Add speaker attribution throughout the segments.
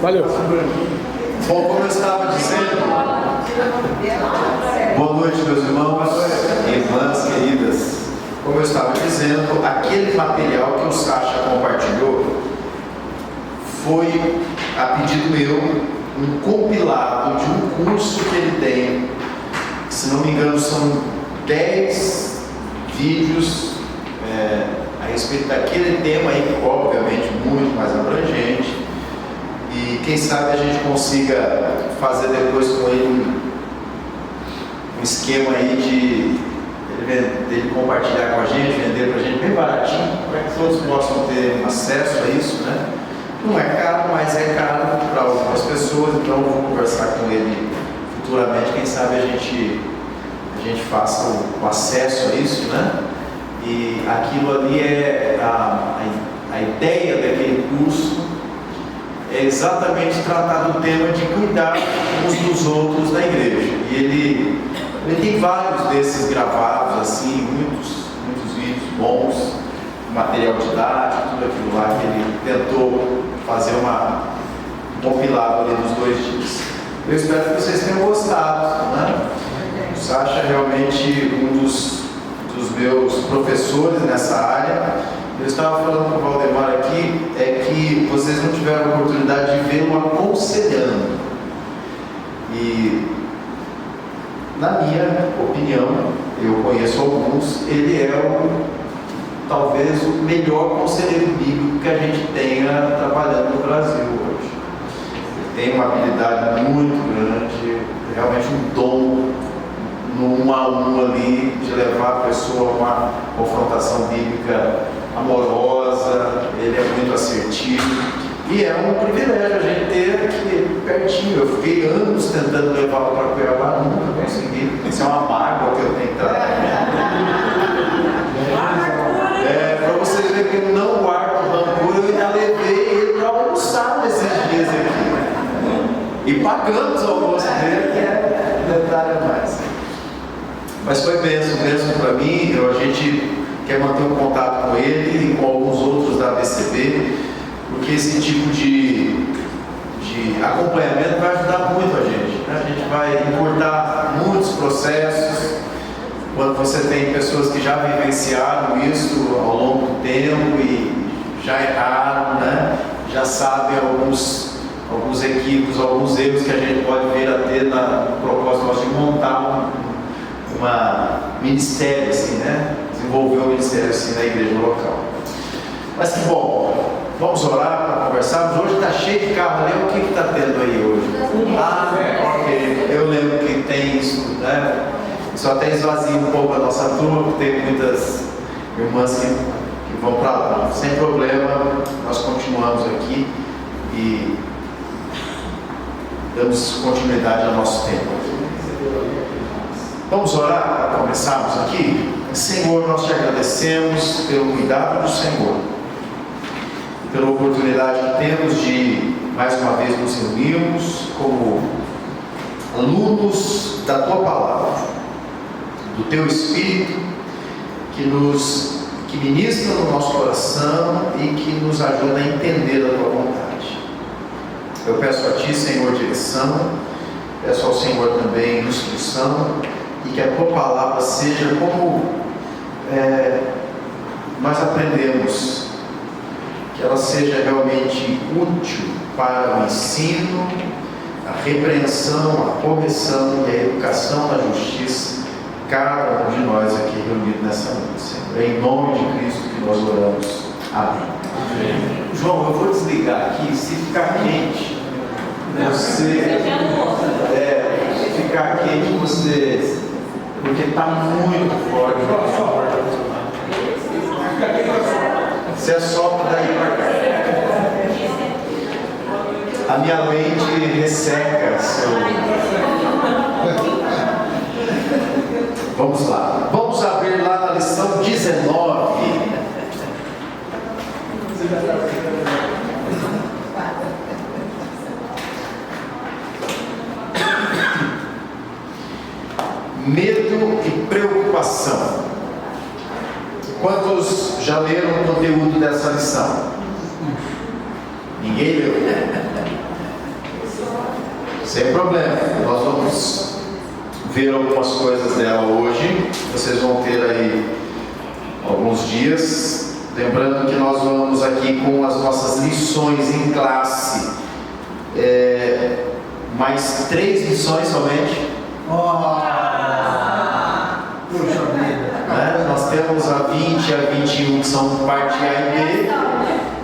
Speaker 1: Valeu.
Speaker 2: Bom, como eu estava dizendo, boa noite, meus irmãos e irmãs queridas. Como eu estava dizendo, aquele material que o Sacha compartilhou foi, a pedido meu, um compilado de um curso que ele tem. Se não me engano, são 10 vídeos a respeito daquele tema aí, obviamente muito mais abrangente. E quem sabe a gente consiga fazer depois com ele um esquema aí dele compartilhar com a gente, vender para a gente bem baratinho, para que todos possam ter acesso a isso, né? Não é caro, mas é caro para algumas pessoas, então eu vou conversar com ele futuramente, quem sabe a gente faça o acesso a isso, né? E aquilo ali é a ideia daquele curso, é exatamente tratar do tema de cuidar uns dos outros da igreja. E ele tem vários desses gravados, assim, muitos vídeos bons, material didático, tudo aquilo lá que ele tentou fazer um compilado ali dos 2 dias. Eu espero que vocês tenham gostado, né? O Sacha é realmente um dos meus professores nessa área. Eu estava falando com o Valdemar aqui, é que vocês não tiveram a oportunidade de vê-lo aconselhando. E, na minha opinião, eu conheço alguns, ele é talvez o melhor conselheiro bíblico que a gente tenha trabalhando no Brasil hoje. Ele tem uma habilidade muito grande, realmente um dom no 1 a 1 ali, de levar a pessoa a uma confrontação bíblica amorosa. Ele é muito assertivo e é um privilégio a gente ter aqui pertinho. Eu fiquei anos tentando levá-lo para Cuiabá, nunca consegui. Isso é uma mágoa que eu tenho que tratar. Para vocês verem que eu não guardo rancor, eu ainda levei ele para almoçar nesses dias aqui. E pagamos o almoço dele, que é detalhe a mais. Mas foi bênção para mim. A gente quer manter um contato com ele e com alguns outros da ABCB, porque esse tipo de acompanhamento vai ajudar muito a gente, né? A gente vai encurtar muitos processos quando você tem pessoas que já vivenciaram isso ao longo do tempo e já erraram, né? Já sabem alguns equívocos, alguns erros que a gente pode vir a ter no propósito nosso de montar um ministério assim, né? Desenvolver um ministério assim na igreja local. Mas que bom, vamos orar para conversarmos. Hoje está cheio de carro ali. O que está tendo aí hoje? Ok, eu lembro que tem isso, né? Só até esvazia um pouco a nossa turma, porque tem muitas irmãs que vão para lá. Sem problema, nós continuamos aqui e damos continuidade ao nosso tempo. Vamos orar para começarmos aqui? Senhor, nós te agradecemos pelo cuidado do Senhor, pela oportunidade que temos de mais uma vez nos reunirmos como alunos da tua palavra, do teu Espírito, que ministra no nosso coração e que nos ajuda a entender a tua vontade. Eu peço a ti, Senhor, direção, peço ao Senhor também instrução, e que a tua palavra seja como nós aprendemos, que ela seja realmente útil para o ensino, a repreensão, a correção e a educação da justiça, cada um de nós aqui reunido nessa noite, Senhor. É em nome de Cristo que nós oramos. Amém. Amém. João, eu vou desligar aqui. Se ficar quente, ficar quente, porque está muito forte. Você sopra daí para cá. A minha mente resseca Vamos lá. Vamos abrir lá na lição 19. Medo e preocupação. Quantos já leram o conteúdo dessa lição? Ninguém leu? Sem problema. Nós vamos ver algumas coisas dela hoje. Vocês vão ter aí alguns dias. Lembrando que nós vamos aqui com as nossas lições em classe. Mais 3 lições somente.
Speaker 1: Puxa vida.
Speaker 2: Nós temos a 20 e a 21 que são parte A e B,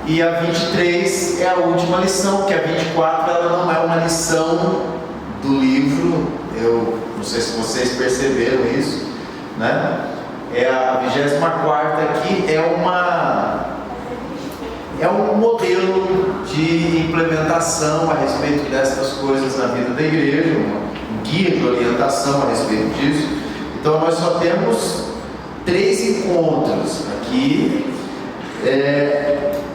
Speaker 2: e a 23 é a última lição, que a 24 ela não é uma lição do livro. Eu não sei se vocês perceberam isso, né? É a 24ª aqui, é um modelo de implementação a respeito dessas coisas na vida da igreja, um guia de orientação a respeito disso. Então nós só temos 3 encontros aqui,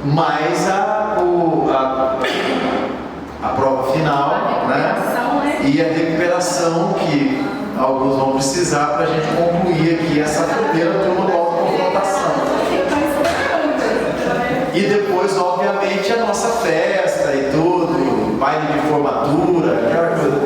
Speaker 2: mais a prova final, né? E a recuperação, que alguns vão precisar para a gente concluir aqui essa primeira turma de autoconfrontação. E depois, obviamente, a nossa festa e tudo, baile de formatura, aquela coisa.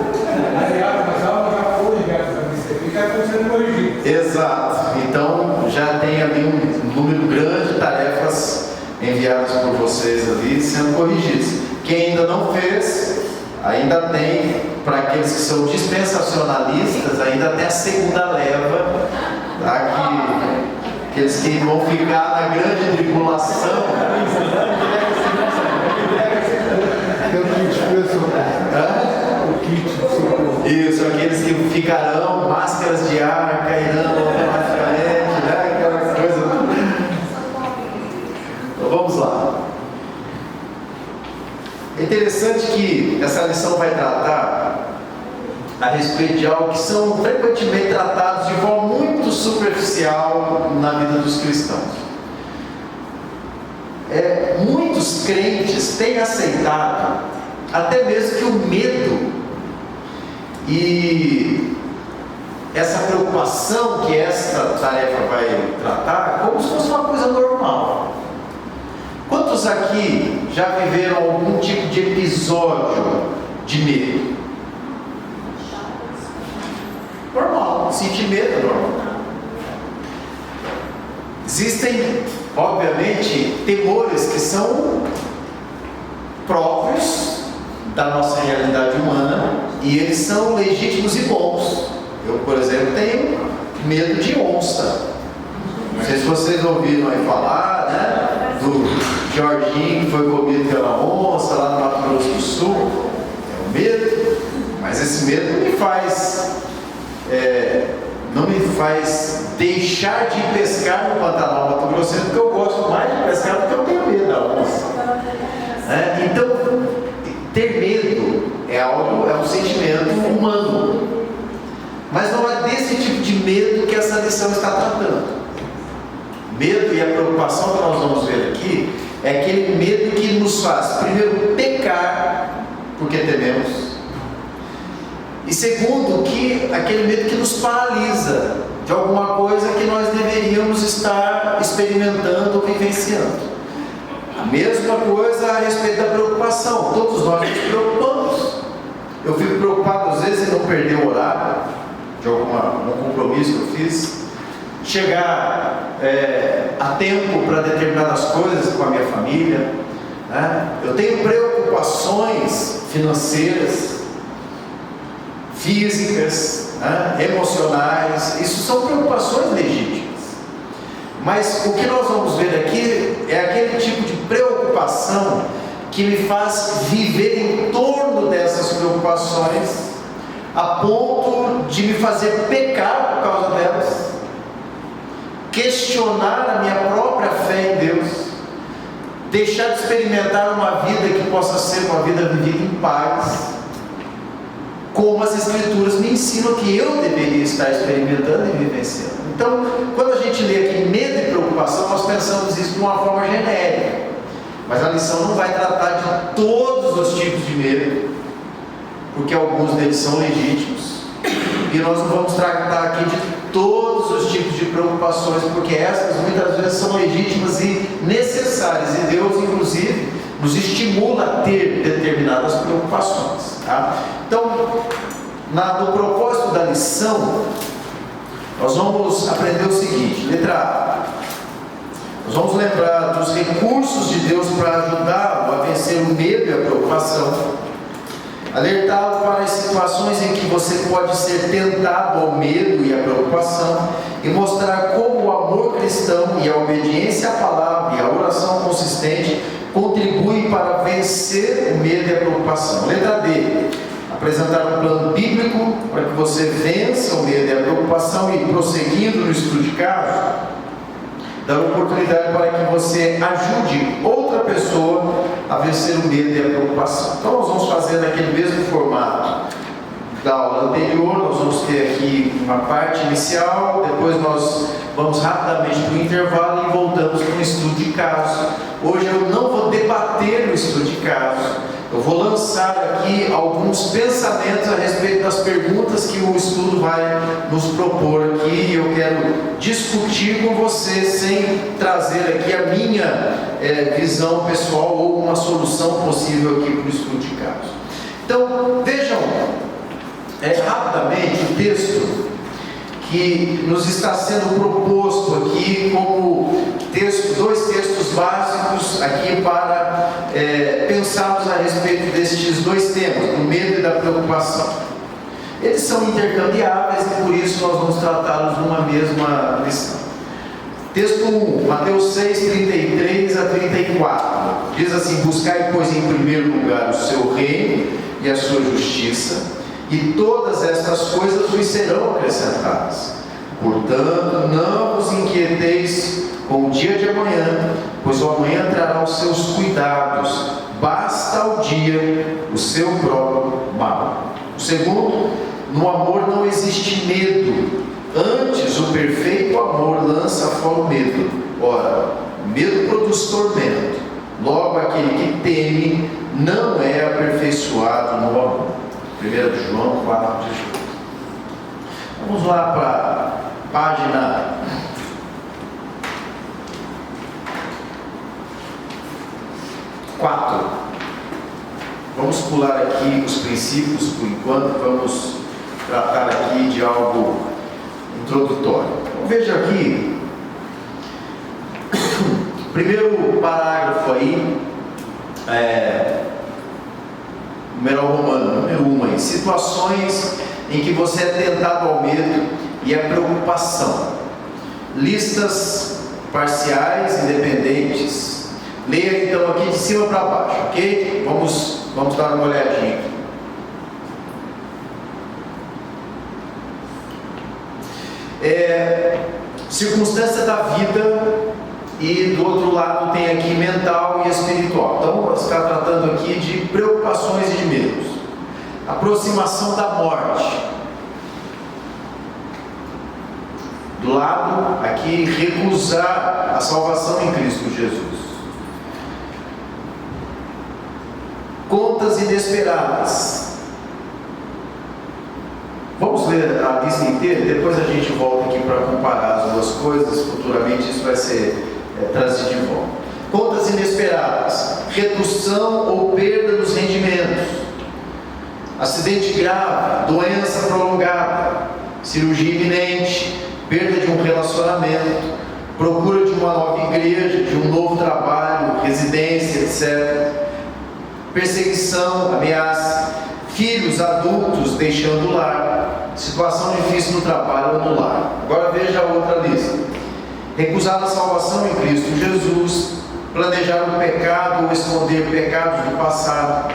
Speaker 2: Exato. Então já tem ali um número grande de tarefas enviadas por vocês ali sendo corrigidas. Quem ainda não fez, ainda tem, para aqueles que são dispensacionalistas, ainda tem a segunda leva, tá? Aqueles que vão ficar na grande tribulação. Isso, aqueles que ficarão, máscaras de ar cairão automaticamente, né? Aquela coisa. Então vamos lá. É interessante que essa lição vai tratar a respeito de algo que são frequentemente tratados de forma muito superficial na vida dos cristãos. Muitos crentes têm aceitado até mesmo que o medo e essa preocupação que esta tarefa vai tratar como se fosse uma coisa normal. Quantos aqui já viveram algum tipo de episódio de medo? Normal, sentir medo é normal. Existem, obviamente, temores que são próprios da nossa realidade humana e eles são legítimos e bons. Eu, por exemplo, tenho medo de onça. Não sei se vocês ouviram aí falar, né, do Jorginho que foi comido pela onça lá no Mato Grosso do Sul. É um medo, mas esse medo não me faz deixar de pescar no Pantanal Mato Grossense, porque eu gosto mais de pescar do que eu tenho medo da onça. Então, ter medo é um sentimento humano, mas não é desse tipo de medo que essa lição está tratando. Medo e a preocupação que nós vamos ver aqui é aquele medo que nos faz, primeiro, pecar porque tememos, e segundo, aquele medo que nos paralisa de alguma coisa que nós deveríamos estar experimentando ou vivenciando. A mesma coisa a respeito da preocupação. Todos nós nos preocupamos. Eu fico preocupado às vezes em não perder o horário de algum compromisso que eu fiz, chegar a tempo para determinadas coisas com a minha família, né? Eu tenho preocupações financeiras, físicas, né? Emocionais. Isso são preocupações legítimas. Mas o que nós vamos ver aqui é aquele tipo de preocupação que me faz viver em torno dessas preocupações a ponto de me fazer pecar por causa delas, questionar a minha própria fé em Deus, deixar de experimentar uma vida que possa ser uma vida vivida em paz, como as Escrituras me ensinam que eu deveria estar experimentando e vivenciando. Então, quando a gente lê aqui medo e preocupação, nós pensamos isso de uma forma genérica, mas a lição não vai tratar de todos os tipos de medo, porque alguns deles são legítimos, e nós não vamos tratar aqui de todos os tipos de preocupações, porque essas muitas vezes são legítimas e necessárias, e Deus inclusive nos estimula a ter determinadas preocupações, tá? Então, No propósito da lição, nós vamos aprender o seguinte: letra A. Nós vamos lembrar dos recursos de Deus para ajudá-lo a vencer o medo e a preocupação, alertá-lo para as situações em que você pode ser tentado ao medo e à preocupação, e mostrar como o amor cristão e a obediência à palavra e a oração consistente contribuem para vencer o medo e a preocupação. Letra D. Apresentar um plano bíblico para que você vença o medo e a preocupação e, prosseguindo no estudo de caso, dar oportunidade para que você ajude outra pessoa a vencer o medo e a preocupação. Então nós vamos fazer naquele mesmo formato da aula anterior. Nós vamos ter aqui uma parte inicial, depois nós vamos rapidamente para o intervalo e voltamos para o estudo de caso. Hoje eu não vou debater no estudo de caso, eu vou lançar aqui alguns pensamentos a respeito das perguntas que o estudo vai nos propor aqui, e eu quero discutir com você sem trazer aqui a minha visão pessoal ou uma solução possível aqui para o estudo de caso. Então, vejam rapidamente o texto que nos está sendo proposto aqui como dois textos básicos aqui para pensarmos a respeito destes dois temas, do medo e da preocupação. Eles são intercambiáveis e por isso nós vamos tratá-los numa mesma lição. Texto 1, Mateus 6, 33 a 34, diz assim: buscai, pois, em primeiro lugar o seu reino e a sua justiça, e todas estas coisas vos serão acrescentadas. Portanto, não vos inquieteis com o dia de amanhã, pois o amanhã trará os seus cuidados, basta ao dia o seu próprio mal. O segundo, no amor não existe medo, antes o perfeito amor lança fora o medo. Ora, o medo produz tormento, logo aquele que teme não é aperfeiçoado no amor. 1 João 4, 18. Vamos lá para a página 4. Vamos pular aqui os princípios por enquanto, vamos tratar aqui de algo introdutório. Então, veja aqui, primeiro parágrafo aí, numeral romano, número 1 aí, situações em que você é tentado ao medo e à preocupação. Listas parciais, independentes. Leia então aqui de cima para baixo, ok? Vamos dar uma olhadinha aqui. Circunstância da vida, e do outro lado tem aqui mental e espiritual. Então vamos ficar tratando aqui de preocupações e de medos. Aproximação da morte. Do lado aqui, recusar a salvação em Cristo Jesus. Contas inesperadas. Vamos ler a lista inteira, depois a gente volta aqui para comparar as duas coisas. Futuramente isso vai ser trazido de volta. Contas inesperadas, redução ou perda dos rendimentos, acidente grave, doença prolongada, cirurgia iminente, perda de um relacionamento, procura de uma nova igreja, de um novo trabalho, residência, etc. Perseguição, ameaça, filhos adultos deixando o lar, situação difícil no trabalho ou no lar. Agora veja a outra lista: recusar a salvação em Cristo Jesus, planejar um pecado ou esconder pecados do passado,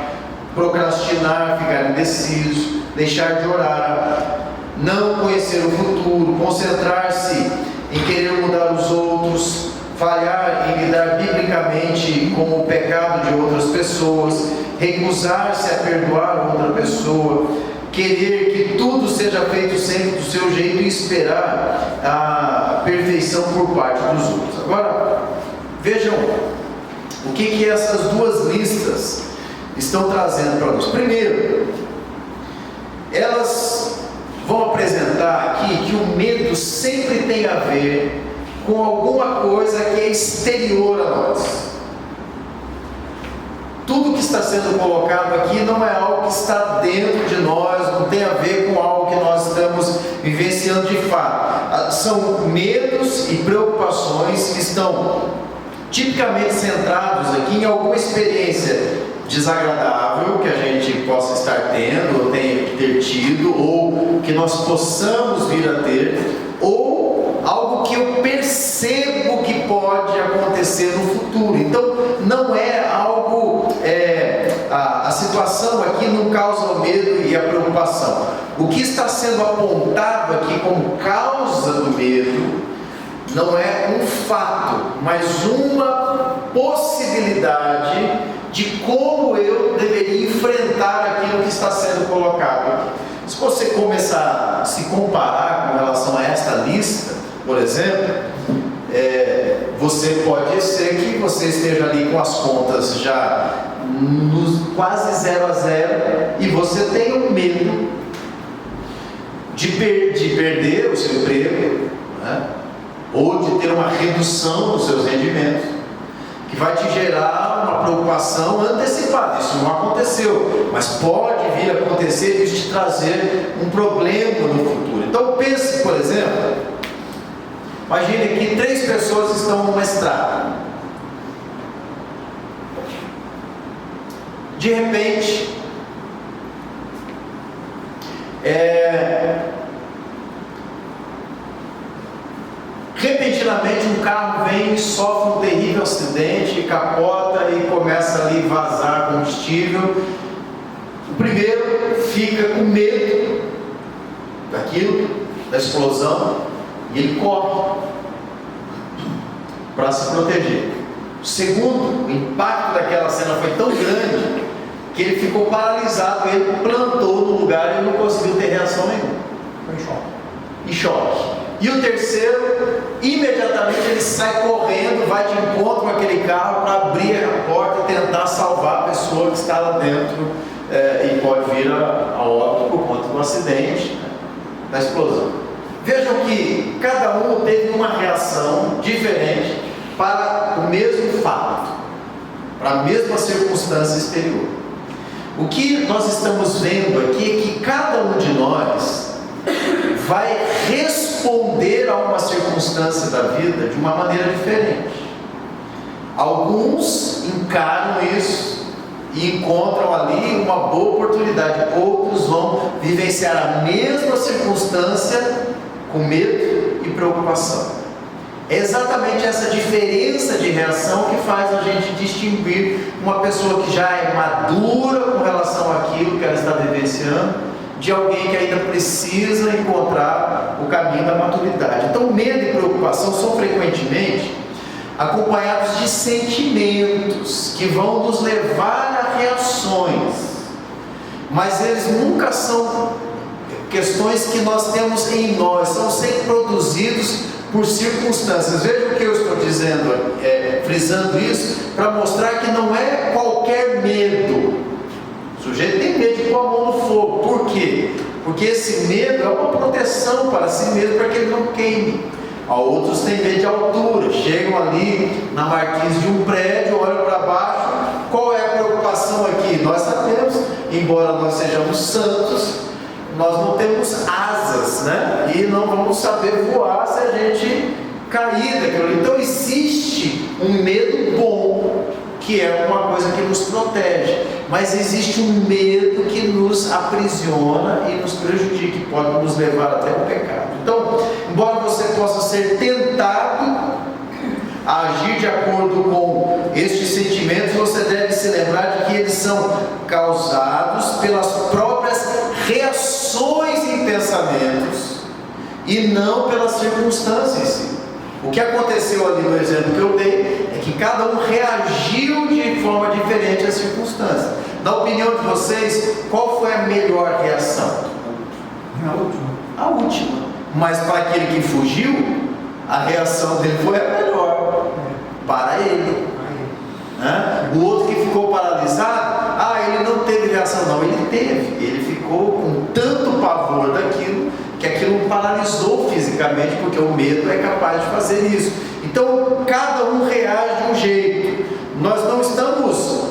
Speaker 2: procrastinar, ficar indeciso, deixar de orar, não conhecer o futuro, concentrar-se em querer mudar os outros, falhar em lidar biblicamente com o pecado de outras pessoas, recusar-se a perdoar outra pessoa, querer que tudo seja feito sempre do seu jeito e esperar a perfeição por parte dos outros. Agora, vejam o que essas duas listas estão trazendo para nós. Primeiro, elas vão apresentar aqui que o medo sempre tem a ver com alguma coisa que é exterior a nós. Tudo que está sendo colocado aqui não é algo que está dentro de nós, no tem a ver com algo que nós estamos vivenciando de fato. São medos e preocupações que estão tipicamente centrados aqui em alguma experiência desagradável que a gente possa estar tendo, ou tenha que ter tido, ou que nós possamos vir a ter, ou algo que eu percebo que pode acontecer no futuro. Então, não é algo, a situação aqui não causa o medo e a preocupação. O que está sendo apontado aqui como causa do medo não é um fato, mas uma possibilidade de como eu deveria enfrentar aquilo que está sendo colocado aqui. Se você começar a se comparar com relação a esta lista, por exemplo, você pode ser que você esteja ali com as contas já quase 0 a 0 e você tenha um medo de perder o seu emprego, né? Ou de ter uma redução dos seus rendimentos, que vai te gerar uma preocupação antecipada. Isso não aconteceu, mas pode vir a acontecer e isso te trazer um problema no futuro. Então pense, por exemplo, imagine que 3 pessoas estão numa estrada. De repente, repentinamente um carro vem e sofre um terrível acidente, capota e começa ali a vazar combustível. O primeiro fica com medo daquilo, da explosão, e ele corre para se proteger. O segundo, o impacto daquela cena foi tão grande que ele ficou paralisado, ele plantou no lugar e não conseguiu ter reação nenhuma. Foi em choque. E o terceiro, imediatamente ele sai correndo, vai de encontro com aquele carro para abrir a porta e tentar salvar a pessoa que está lá dentro, e pode vir a óbito por conta do acidente, né, da explosão. Vejam que cada um teve uma reação diferente para o mesmo fato, para a mesma circunstância exterior. O que nós estamos vendo aqui é que cada um de nós vai responder a uma circunstância da vida de uma maneira diferente. Alguns encaram isso e encontram ali uma boa oportunidade, outros vão vivenciar a mesma circunstância com medo e preocupação. É exatamente essa diferença de reação que faz a gente distinguir uma pessoa que já é madura com relação àquilo que ela está vivenciando de alguém que ainda precisa encontrar o caminho da maturidade. Então, medo e preocupação são frequentemente acompanhados de sentimentos que vão nos levar a reações, mas eles nunca são questões que nós temos em nós, são sempre produzidos por circunstâncias. Veja o que eu estou dizendo, frisando isso, para mostrar que não é qualquer medo. O sujeito tem medo de pôr a mão no fogo. Por quê? Porque esse medo é uma proteção para si mesmo, para que ele não queime. Outros têm medo de altura, chegam ali na marquise de um prédio, olham para baixo. Qual é a preocupação aqui? Nós sabemos, embora nós sejamos santos, nós não temos asas, né? E não vamos saber voar se a gente cair daquilo. Então existe um medo bom, que é uma coisa que nos protege, mas existe um medo que nos aprisiona e nos prejudica, que pode nos levar até o pecado. Então, embora você possa ser tentado a agir de acordo com estes sentimentos, você deve se lembrar de que eles são causados pelas próprias reações em pensamentos e não pelas circunstâncias em si. O que aconteceu ali no exemplo que eu dei é que cada um reagiu de forma diferente às circunstâncias. Na opinião de vocês, qual foi a melhor reação?
Speaker 1: A última.
Speaker 2: A última. Mas para aquele que fugiu, a reação dele foi a melhor. Para ele. O outro que ficou paralisado, ele não teve reação. Não, ele teve. Ele ficou com tanto pavor daquilo, que aquilo paralisou fisicamente, porque o medo é capaz de fazer isso. Então, cada um reage de um jeito. Nós não estamos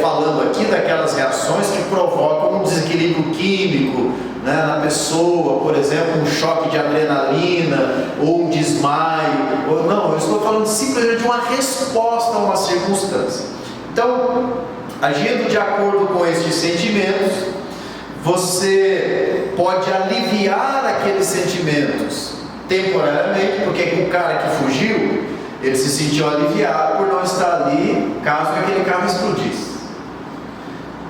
Speaker 2: falando aqui daquelas reações que provocam um desequilíbrio químico, né, na pessoa, por exemplo, um choque de adrenalina ou um desmaio, ou não, eu estou falando simplesmente de uma resposta a uma circunstância. Então, agindo de acordo com estes sentimentos, você pode aliviar aqueles sentimentos temporariamente, porque o cara que fugiu, ele se sentiu aliviado por não estar ali caso aquele carro explodisse.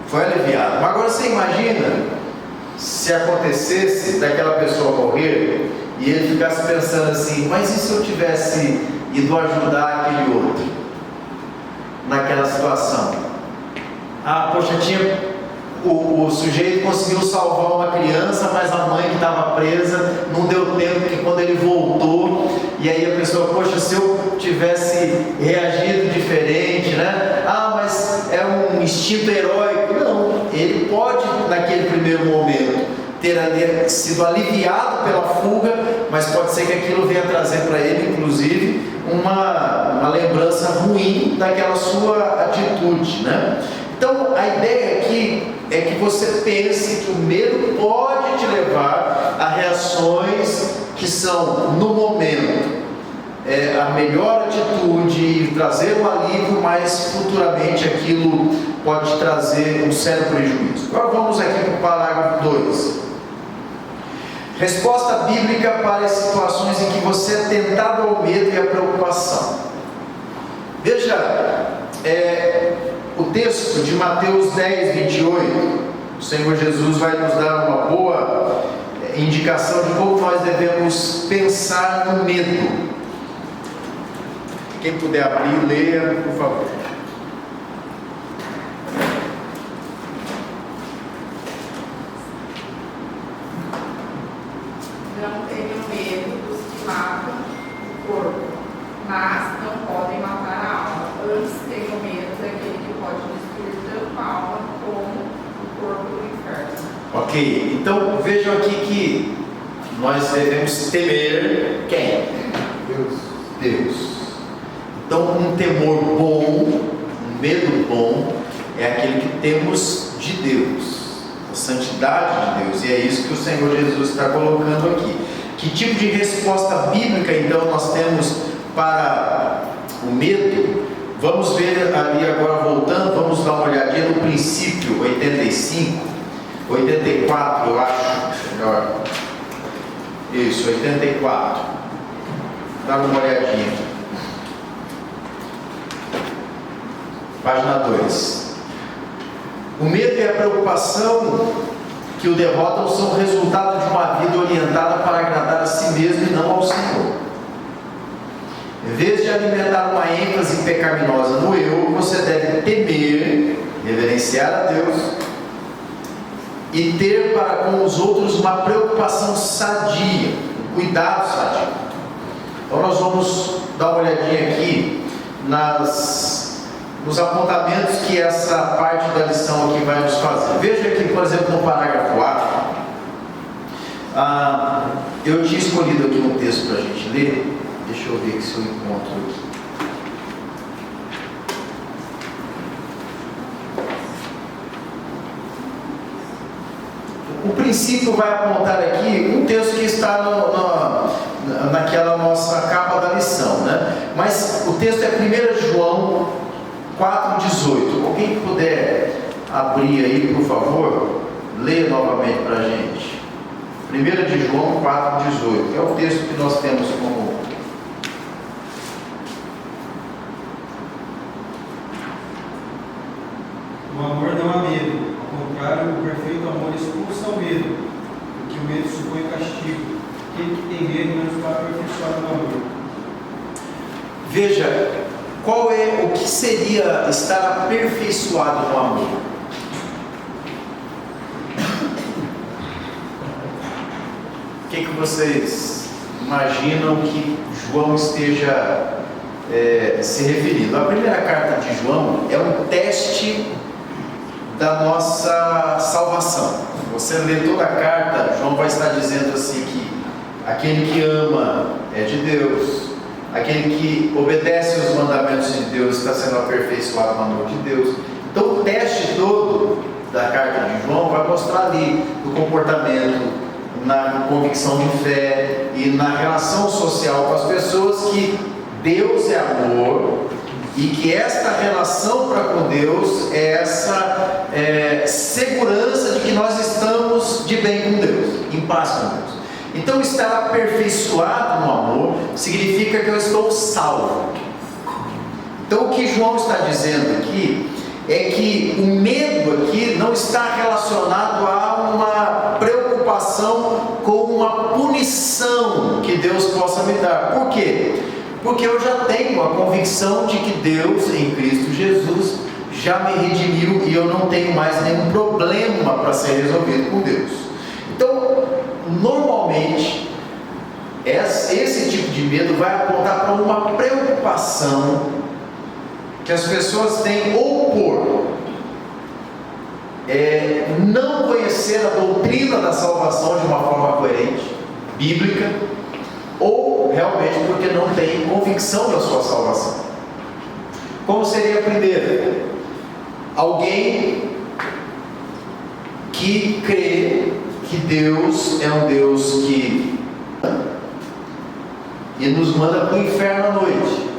Speaker 2: Foi aliviado. Mas agora você imagina se acontecesse daquela pessoa morrer e ele ficasse pensando assim: mas e se eu tivesse ido ajudar aquele outro naquela situação? Ah, poxa, o sujeito conseguiu salvar uma criança, mas a mãe que estava presa não deu tempo, que quando ele voltou, e aí a pessoa, poxa, se eu tivesse reagido diferente, né? Ah, mas é um instinto heróico. Não, ele pode naquele primeiro momento ter sido aliviado pela fuga, mas pode ser que aquilo venha trazer para ele, inclusive, uma lembrança ruim daquela sua atitude, né? Então, a ideia aqui é que você pense que o medo pode te levar a reações que são, no momento, a melhor atitude e trazer um alívio, mas futuramente aquilo pode trazer um sério prejuízo. Agora vamos aqui para o parágrafo 2. Resposta bíblica para as situações em que você é tentado ao medo e à preocupação. Veja, o texto de Mateus 10, 28, o Senhor Jesus vai nos dar uma boa indicação de como nós devemos pensar no medo. Quem puder abrir, leia, por favor.
Speaker 3: Não tenham medo dos que matam o corpo, mas não podem matar a alma. Antes tenham medo daquele que pode destruir tanto a alma como o corpo do inferno.
Speaker 2: Ok, então vejam aqui que nós devemos temer quem? Deus. Então, um temor bom, um medo bom, é aquele que temos de Deus, a santidade de Deus, e é isso que o Senhor Jesus está colocando aqui. Que tipo de resposta bíblica então nós temos para o medo? Vamos ver ali agora, voltando, vamos dar uma olhadinha no princípio 85, 84 eu acho melhor. Isso, 84. Dá uma olhadinha. Página 2. O medo e a preocupação que o derrotam são resultado de uma vida orientada para agradar a si mesmo e não ao Senhor. Em vez de alimentar uma ênfase pecaminosa no eu, você deve temer, reverenciar a Deus e ter para com os outros uma preocupação sadia, um cuidado sadio. Então nós vamos dar uma olhadinha aqui nos apontamentos que essa parte da lição aqui vai nos fazer. Veja aqui, por exemplo, no parágrafo 4, eu tinha escolhido aqui um texto para a gente ler. Deixa eu ver se eu encontro aqui. O princípio vai apontar aqui um texto que está naquela nossa capa da lição, né? Mas o texto é 1 João 4,18. Alguém puder abrir aí, por favor, leia novamente para a gente. 1 João 4,18, que é o texto que nós temos como...
Speaker 1: O amor não há medo, ao contrário, o perfeito amor expulsa o medo, porque o medo supõe castigo. Aquele que tem medo não está aperfeiçoado no amor.
Speaker 2: Veja, o que seria estar aperfeiçoado no amor? O que vocês imaginam que João esteja se referindo? A primeira carta de João é um teste da nossa salvação. Você lê toda a carta, João vai estar dizendo assim que aquele que ama é de Deus, aquele que obedece os mandamentos de Deus está sendo aperfeiçoado no amor de Deus. Então o teste todo da carta de João vai mostrar ali no comportamento, na convicção de fé e na relação social com as pessoas que Deus é amor e que esta relação para com Deus é essa segurança de que nós estamos de bem com Deus, em paz com Deus. Então, estar aperfeiçoado no amor significa que eu estou salvo. Então, o que João está dizendo aqui é que o medo aqui não está relacionado a uma preocupação com uma punição que Deus possa me dar. Por quê? Porque eu já tenho a convicção de que Deus, em Cristo Jesus, já me redimiu e eu não tenho mais nenhum problema para ser resolvido com Deus. Então, normalmente, esse tipo de medo vai apontar para uma preocupação que as pessoas têm ou por não conhecer a doutrina da salvação de uma forma coerente, bíblica, ou realmente porque não tem convicção da sua salvação. Como seria a primeira? Alguém que crê que Deus é um Deus que e nos manda para o inferno à noite.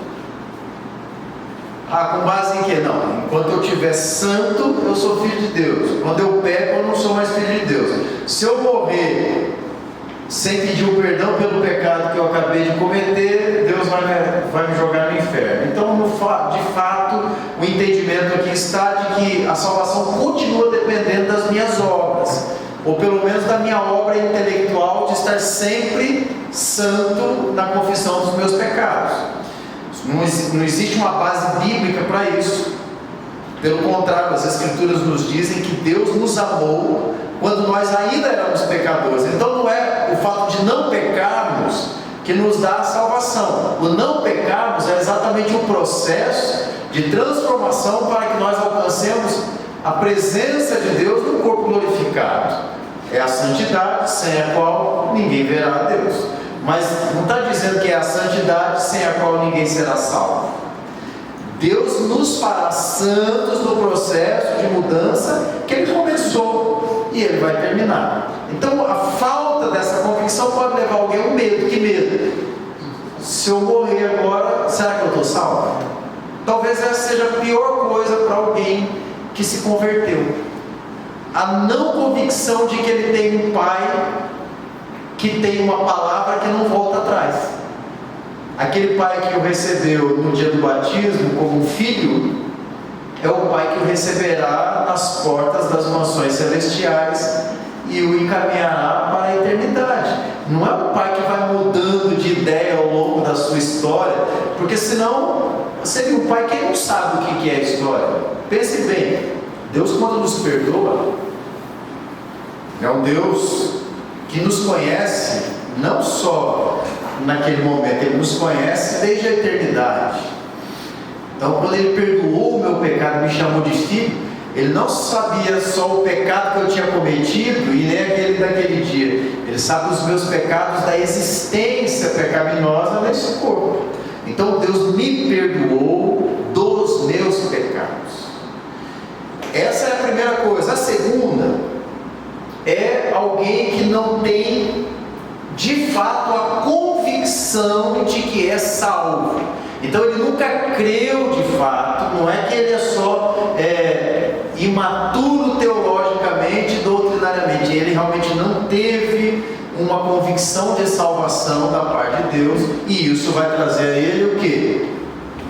Speaker 2: Com base em que? Não, enquanto eu estiver santo, eu sou filho de Deus. Quando eu peco, eu não sou mais filho de Deus. Se eu morrer sem pedir o perdão pelo pecado que eu acabei de cometer, Deus vai me jogar no inferno. Então, de fato, o entendimento aqui está de que a salvação continua dependendo das minhas obras, ou pelo menos da minha obra intelectual de estar sempre santo na confissão dos meus pecados. Não existe uma base bíblica para isso. Pelo contrário, as Escrituras nos dizem que Deus nos amou quando nós ainda éramos pecadores. Então não é o fato de não pecarmos que nos dá a salvação. O não pecarmos é exatamente um processo de transformação para que nós alcancemos a presença de Deus no corpo glorificado. É a santidade sem a qual ninguém verá a Deus. Mas não está dizendo que é a santidade sem a qual ninguém será salvo. Deus nos fará santos no processo de mudança que Ele começou e Ele vai terminar. Então a falta dessa convicção pode levar alguém a um medo. Que medo? Se eu morrer agora, será que eu estou salvo? Talvez essa seja a pior coisa para alguém que se converteu. A não convicção de que ele tem um pai que tem uma palavra que não volta atrás. Aquele pai que o recebeu no dia do batismo como filho é o pai que o receberá nas portas das mansões celestiais e o encaminhará para a eternidade. Não é um pai que vai mudando de ideia ao longo da sua história, porque senão seria um pai que não sabe o que é a história. Pense bem, Deus, quando nos perdoa, é um Deus que nos conhece não só naquele momento, Ele nos conhece desde a eternidade. Então, quando Ele perdoou o meu pecado e me chamou de filho, Ele não sabia só o pecado que eu tinha cometido e nem aquele daquele dia. Ele sabe os meus pecados da existência pecaminosa nesse corpo. Então, Deus me perdoou dos meus pecados. Essa é a primeira coisa. A segunda é alguém que não tem de fato a convicção de que é salvo. Então ele nunca creu de fato. Não é que ele é só imaturo teologicamente, doutrinariamente. Ele realmente não teve uma convicção de salvação da parte de Deus, e isso vai trazer a ele o quê?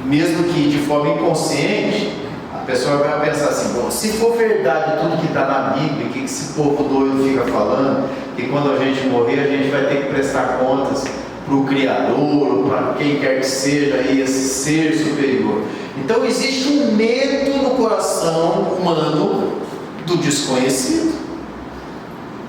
Speaker 2: Mesmo que de forma inconsciente, a pessoa vai pensar assim: bom, se for verdade tudo que está na Bíblia, que esse povo doido fica falando, que quando a gente morrer a gente vai ter que prestar contas para o Criador, ou para quem quer que seja aí, esse ser superior. Então existe um medo no coração humano do desconhecido.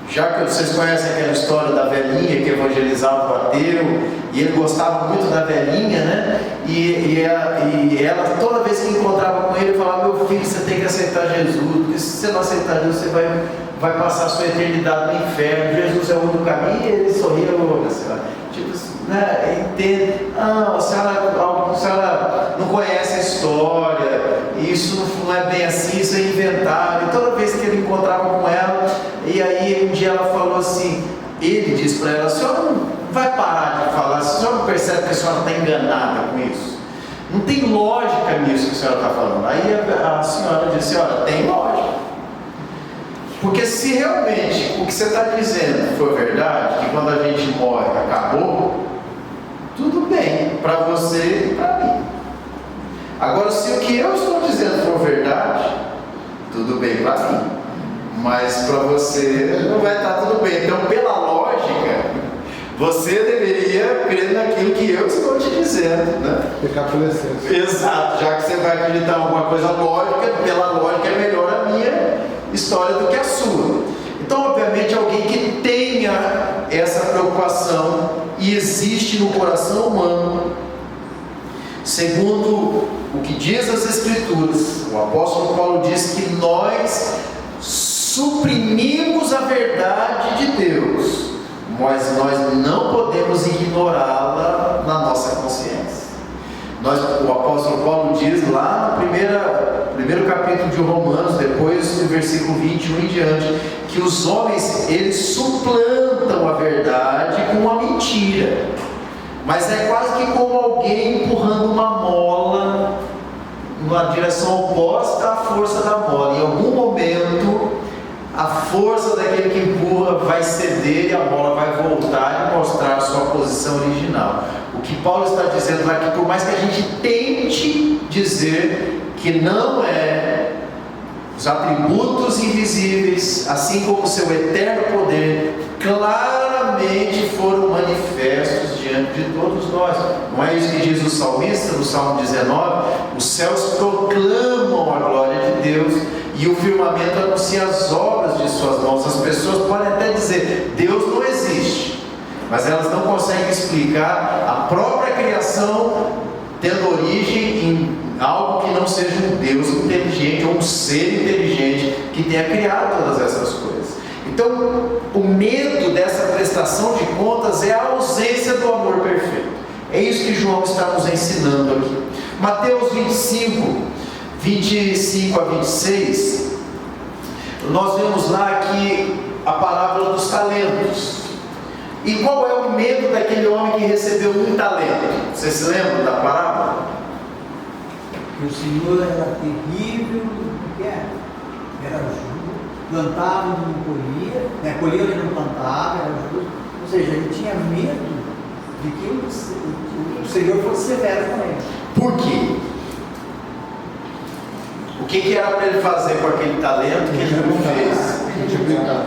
Speaker 2: Já que vocês conhecem aquela história da velhinha que evangelizava o ateu, e ele gostava muito da velhinha, né? E ela, toda vez que encontrava com ele, falava: meu filho, você tem que aceitar Jesus, porque se você não aceitar Jesus, você vai passar a sua eternidade no inferno, Jesus é o único caminho, e ele sorriu, tipo assim, né? Entende? Não, a senhora não conhece a história, isso não é bem assim, isso é inventado. E toda vez que ele encontrava com ela, e aí um dia ela falou assim, ele disse para ela, a senhora não vai parar de falar, a senhora não percebe que a senhora está enganada com isso? Não tem lógica nisso que a senhora está falando. Aí a senhora disse, olha, tem lógica. Porque se realmente o que você está dizendo for verdade, que quando a gente morre acabou, tudo bem, para você e para mim. Agora, se o que eu estou dizendo for verdade, tudo bem para mim, mas para você não vai estar tudo bem. Então, pela lógica, você deveria crer naquilo que eu estou te dizendo, né?
Speaker 4: Pecar pela essência.
Speaker 2: Exato, já que você vai acreditar em alguma coisa lógica, pela lógica é melhor a minha história do que a sua. Então, obviamente, alguém que tenha essa preocupação e existe no coração humano, segundo o que diz as Escrituras, o apóstolo Paulo diz que nós suprimimos a verdade de Deus, mas nós não podemos ignorá-la na nossa consciência. O apóstolo Paulo diz lá no primeiro capítulo de Romanos, depois do versículo 21 em diante, que os homens, eles suplantam a verdade com uma mentira, mas é quase que como alguém empurrando uma mola numa direção oposta à força da mola. Em algum momento a força daquele que empurra vai ceder e a bola vai voltar e mostrar a sua posição original. O que Paulo está dizendo lá é que por mais que a gente tente dizer que não é, os atributos invisíveis, assim como o seu eterno poder, claramente foram manifestos diante de todos nós. Não é isso que diz o salmista no Salmo 19? Os céus proclamam a glória de Deus e o firmamento anuncia as obras de suas mãos. As pessoas podem até dizer, Deus não existe, mas elas não conseguem explicar a própria criação tendo origem em algo que não seja um Deus inteligente ou um ser inteligente que tenha criado todas essas coisas. Então, o medo dessa prestação de contas é a ausência do amor perfeito. É isso que João está nos ensinando aqui. Mateus 25 a 26, nós vemos lá aqui a parábola dos talentos. E qual é o medo daquele homem que recebeu um talento? Você se lembra da parábola?
Speaker 5: Que o Senhor era terrível, era justo, plantava e não colhia, colhia e não plantava, era justo. Ou seja, ele tinha medo de que o Senhor fosse severo com ele.
Speaker 2: Por quê? O que era para ele fazer com aquele talento que ele não fez?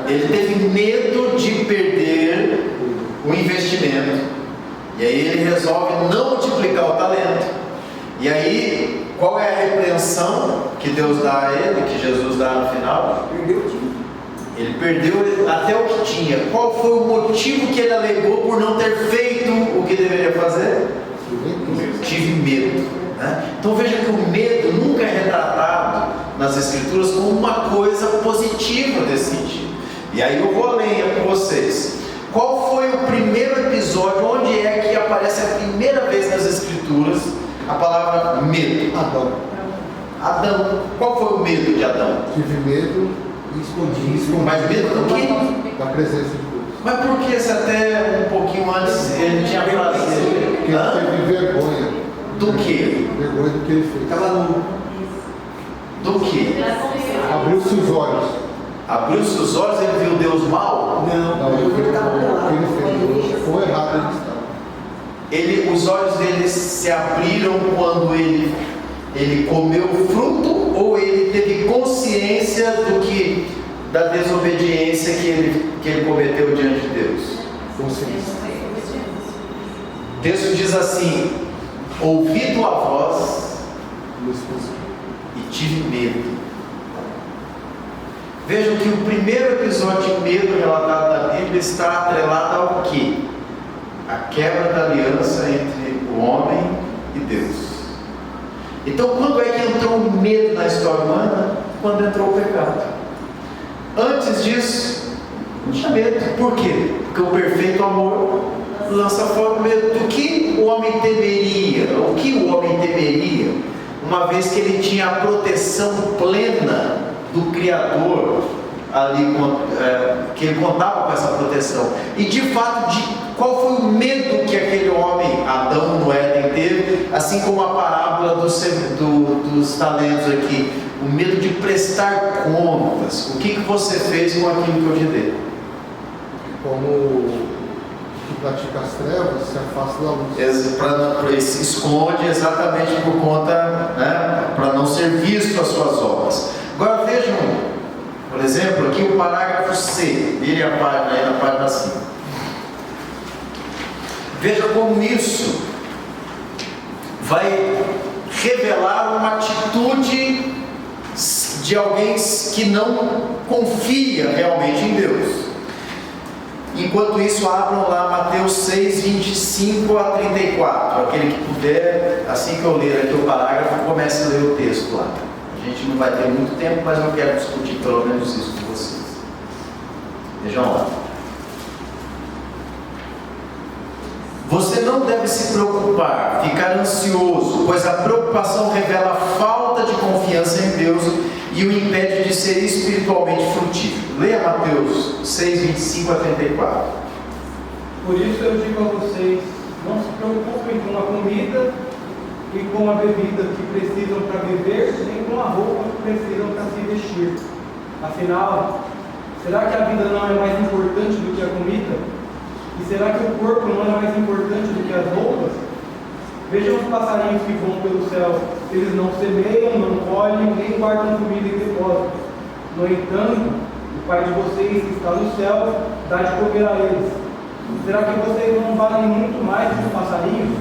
Speaker 2: Ele teve medo de perder o investimento. E aí ele resolve não multiplicar o talento. E aí, qual é a repreensão que Deus dá a ele, que Jesus dá no final?
Speaker 5: Perdeu o time.
Speaker 2: Ele perdeu até o que tinha. Qual foi o motivo que ele alegou por não ter feito o que deveria fazer? Tive medo. Né? Então veja que o medo nunca é retratado nas Escrituras como uma coisa positiva desse sentido. E aí eu vou além com vocês. Qual foi o primeiro episódio, onde é que aparece a primeira vez nas Escrituras a palavra medo? Adão. Qual foi o medo de Adão?
Speaker 4: Tive medo e escondi.
Speaker 2: Mas medo do quê?
Speaker 4: Da presença de Deus.
Speaker 2: Mas por que se até um pouquinho antes ele tinha prazer?
Speaker 4: Porque ele teve vergonha.
Speaker 2: Do quê?
Speaker 4: Vergonha do que ele fez.
Speaker 5: Estava no.
Speaker 2: Do quê?
Speaker 4: Abriu-se os olhos.
Speaker 2: Abriu-se os olhos e ele viu Deus mal?
Speaker 4: Não, ele viu o que ele fez. Ficou errado ele estava.
Speaker 2: Os olhos dele se abriram quando ele comeu o fruto, ou ele teve consciência da desobediência que ele cometeu diante de Deus?
Speaker 4: Consciência.
Speaker 2: O texto diz assim: ouvi tua voz e tive medo. Vejam que o primeiro episódio de medo relatado na Bíblia está atrelado ao quê? A quebra da aliança entre o homem e Deus. Então, quando é que entrou o medo na história humana? Quando entrou o pecado. Antes disso, não tinha medo. Por quê? Porque o perfeito amor lança fora o medo. Do que o homem temeria? O que o homem temeria? Uma vez que ele tinha a proteção plena do Criador ali, que ele contava com essa proteção. E de fato, qual foi o medo que aquele homem, Adão, no Éden, teve? Assim como a parábola dos talentos aqui, o medo de prestar contas. O que você fez com aquilo que eu te dei?
Speaker 4: Como que pratica as trevas se afasta da luz.
Speaker 2: Se esconde exatamente por conta, né, para não ser visto as suas obras. Agora vejam, por exemplo, aqui o parágrafo C, vire a página aí na página 5. Veja como isso vai revelar uma atitude de alguém que não confia realmente em Deus. Enquanto isso, abram lá Mateus 6, 25 a 34. Aquele que puder, assim que eu ler aqui o parágrafo, comece a ler o texto lá. A gente não vai ter muito tempo, mas eu quero discutir pelo menos isso com vocês. Vejam lá. Você não deve se preocupar, ficar ansioso, pois a preocupação revela a falta de confiança em Deus e o impede de ser espiritualmente frutífero. Leia Mateus 6, 25 a 34.
Speaker 6: Por isso eu digo a vocês, não se preocupem com a comida e com a bebida que precisam para beber, nem com a roupa que precisam para se vestir. Afinal, será que a vida não é mais importante do que a comida? E será que o corpo não é mais importante do que as roupas? Vejam os passarinhos que voam pelo céu. Eles não semeiam, não colhem, nem guardam comida em depósitos. No entanto, o Pai de vocês que está no céu dá de comer a eles. Será que vocês não valem muito mais do que os passarinhos?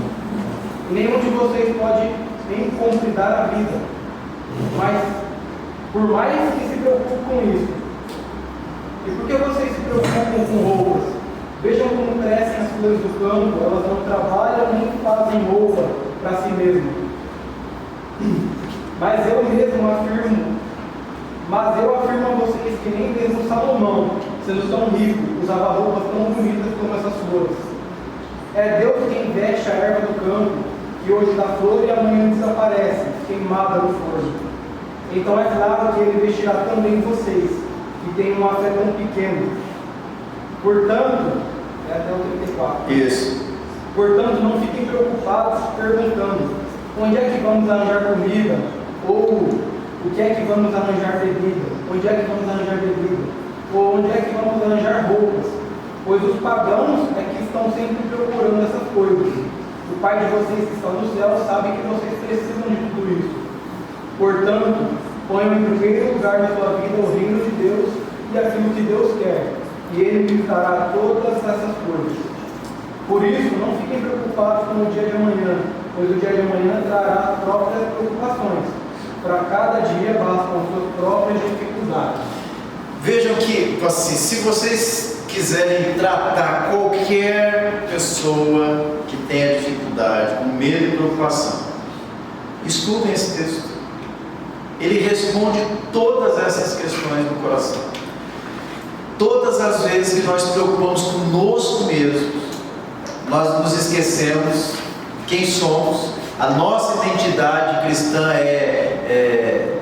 Speaker 6: E nenhum de vocês pode nem completar a vida. Mas, por mais que se preocupem com isso, e por que vocês se preocupam com roupas? Vejam como crescem as flores do campo, elas não trabalham nem fazem roupa para si mesmas. Mas eu afirmo a vocês que nem mesmo Salomão, sendo tão rico, usava roupas tão bonitas como essas flores. É Deus quem veste a erva do campo, que hoje dá flor e amanhã desaparece, queimada no forno. Então é claro que Ele vestirá também vocês, que têm uma fé tão pequena. Portanto, é até o 34.
Speaker 2: Isso.
Speaker 6: Portanto, não fiquem preocupados perguntando: onde é que vamos arranjar comida? Ou o que é que vamos arranjar bebida? Onde é que vamos arranjar bebida? Ou onde é que vamos arranjar roupas? Pois os pagãos é que estão sempre procurando essas coisas. O Pai de vocês que está no céu sabe que vocês precisam de tudo isso. Portanto, ponham em primeiro lugar na sua vida o reino de Deus e aquilo que Deus quer, e Ele lhes dará todas essas coisas. Por isso, não fiquem preocupados com o dia de amanhã, pois o dia de amanhã trará próprias preocupações. Para cada dia bastam suas próprias dificuldades.
Speaker 2: Vejam que, assim, se vocês quiserem tratar qualquer pessoa que tenha dificuldade, com medo e preocupação, estudem esse texto. Ele responde todas essas questões do coração. Todas as vezes que nós nos preocupamos conosco mesmos, nós nos esquecemos quem somos, a nossa identidade cristã é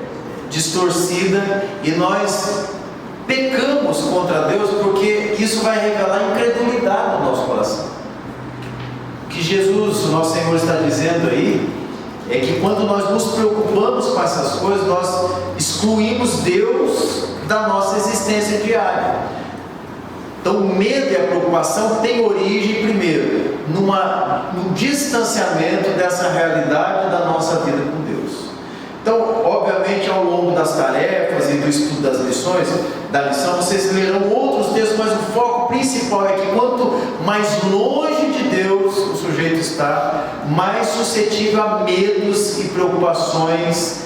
Speaker 2: distorcida e nós pecamos contra Deus porque isso vai revelar incredulidade no nosso coração. O que Jesus, o nosso Senhor, está dizendo aí é que quando nós nos preocupamos com essas coisas, nós excluímos Deus da nossa existência diária. Então o medo e a preocupação têm origem primeiro num distanciamento dessa realidade da nossa vida com Deus. Então, obviamente, ao longo das tarefas e do estudo das lições, da lição, vocês lerão outros textos, mas o foco principal é que quanto mais longe de Deus o sujeito está, mais suscetível a medos e preocupações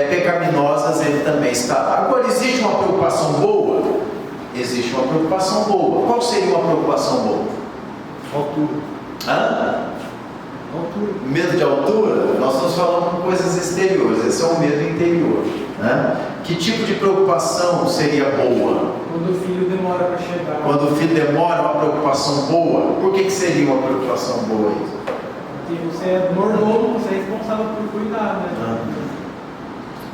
Speaker 2: pecaminosas ele também está. Agora, existe uma preocupação boa? Existe uma preocupação boa. Qual seria uma preocupação boa?
Speaker 4: Altura.
Speaker 2: Hã?
Speaker 4: Altura.
Speaker 2: Medo de altura? Nós estamos falando de coisas exteriores, esse é um medo interior. né? Que tipo de preocupação seria boa?
Speaker 6: Quando o filho demora para chegar.
Speaker 2: Quando o filho demora, uma preocupação boa? Por que seria uma preocupação boa isso?
Speaker 6: Porque você é mordomo, você é responsável por cuidar, né?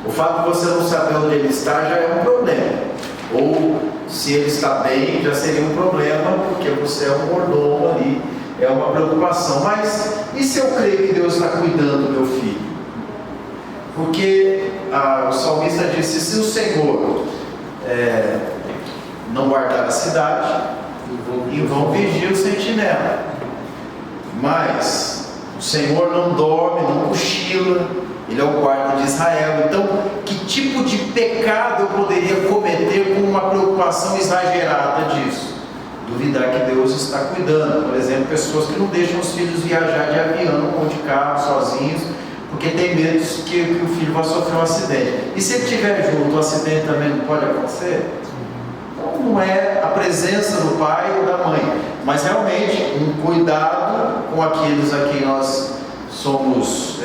Speaker 2: O fato de você não saber onde ele está já é um problema. Ou se ele está bem, já seria um problema, porque você é um mordomo ali, é uma preocupação. Mas e se eu creio que Deus está cuidando do meu filho? Porque o salmista disse: se o Senhor não guardar a cidade, em vão vigia o sentinela. Mas o Senhor não dorme, não cochila, Ele é o guarda de Israel. Então, que tipo de pecado eu poderia cometer com uma preocupação exagerada disso? Duvidar que Deus está cuidando. Por exemplo, pessoas que não deixam os filhos viajar de avião ou de carro sozinhos, porque tem medo que o filho vá sofrer um acidente. E se ele estiver junto, o acidente também não pode acontecer? Então não é a presença do pai ou da mãe, mas realmente um cuidado com aqueles a quem nós somos,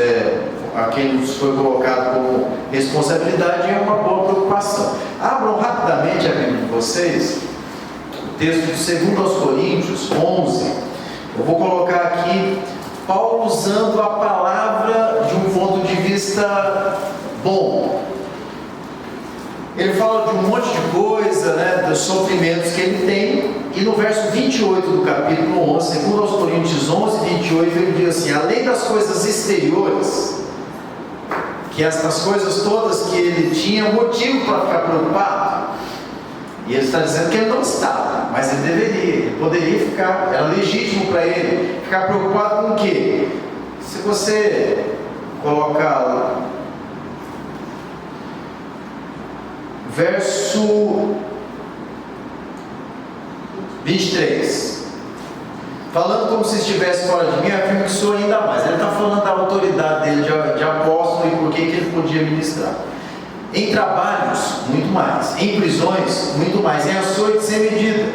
Speaker 2: a quem nos foi colocado como responsabilidade, é uma boa preocupação. Abram rapidamente a Bíblia de vocês, o texto de 2 Coríntios 11. Eu vou colocar aqui Paulo usando a palavra de um ponto de vista bom. Ele fala de um monte de coisa, né, dos sofrimentos que ele tem, e no verso 28 do capítulo 11, 2 Coríntios 11, 28, ele diz assim: além das coisas exteriores, que estas coisas todas que ele tinha motivo para ficar preocupado, e ele está dizendo que ele não estava, mas ele deveria, ele poderia ficar, era legítimo para ele ficar preocupado com o quê? Se você colocar verso 23, falando como se estivesse fora de mim, afirmo que sou ainda mais. Ele está falando da autoridade dele de apóstolo e por que ele podia ministrar. Em trabalhos, muito mais. Em prisões, muito mais. Em açoite sem medida.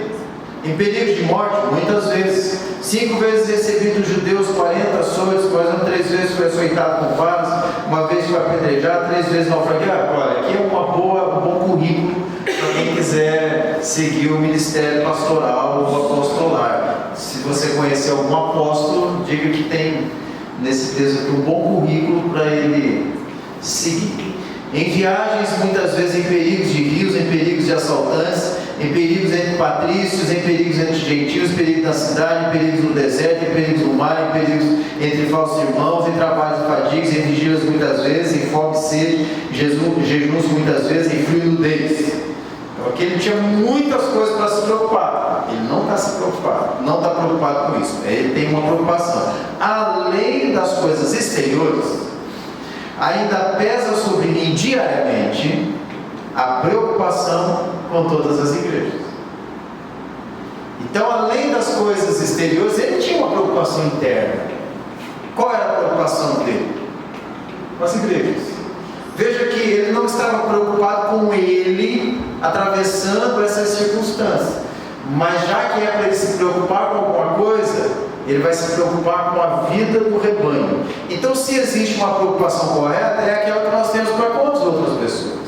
Speaker 2: Em perigo de morte, muitas vezes. 5 vezes recebi dos judeus 40 açoites, quase 3 vezes foi açoitado com varas, 1 vez foi apedrejado, 3 vezes naufragiado. Olha, aqui é um bom currículo para quem quiser seguir o ministério pastoral ou apostolar. Se você conhecer algum apóstolo, diga que tem nesse texto aqui um bom currículo para ele seguir. Em viagens, muitas vezes em perigos de rios, em perigos de assaltantes, em perigos entre patrícios, em perigos entre gentios, em perigos na cidade, em perigos no deserto, em perigos no mar, em perigos entre falsos irmãos, em trabalhos e fadigas, em vigílias muitas vezes, em fome e sede, em jejuns muitas vezes, em frio e nudez. Então aqui ele tinha muitas coisas para se preocupar. Ele não está se preocupado, não está preocupado com isso. Ele tem uma preocupação. Além das coisas exteriores, ainda pesa sobre mim diariamente a preocupação com todas as igrejas. Então, além das coisas exteriores, ele tinha uma preocupação interna. Qual era a preocupação dele? Com as igrejas. Veja que ele não estava preocupado com ele atravessando essas circunstâncias, mas já que é para ele se preocupar com alguma coisa, ele vai se preocupar com a vida do rebanho. Então, se existe uma preocupação correta, é aquela que nós temos para com as outras pessoas,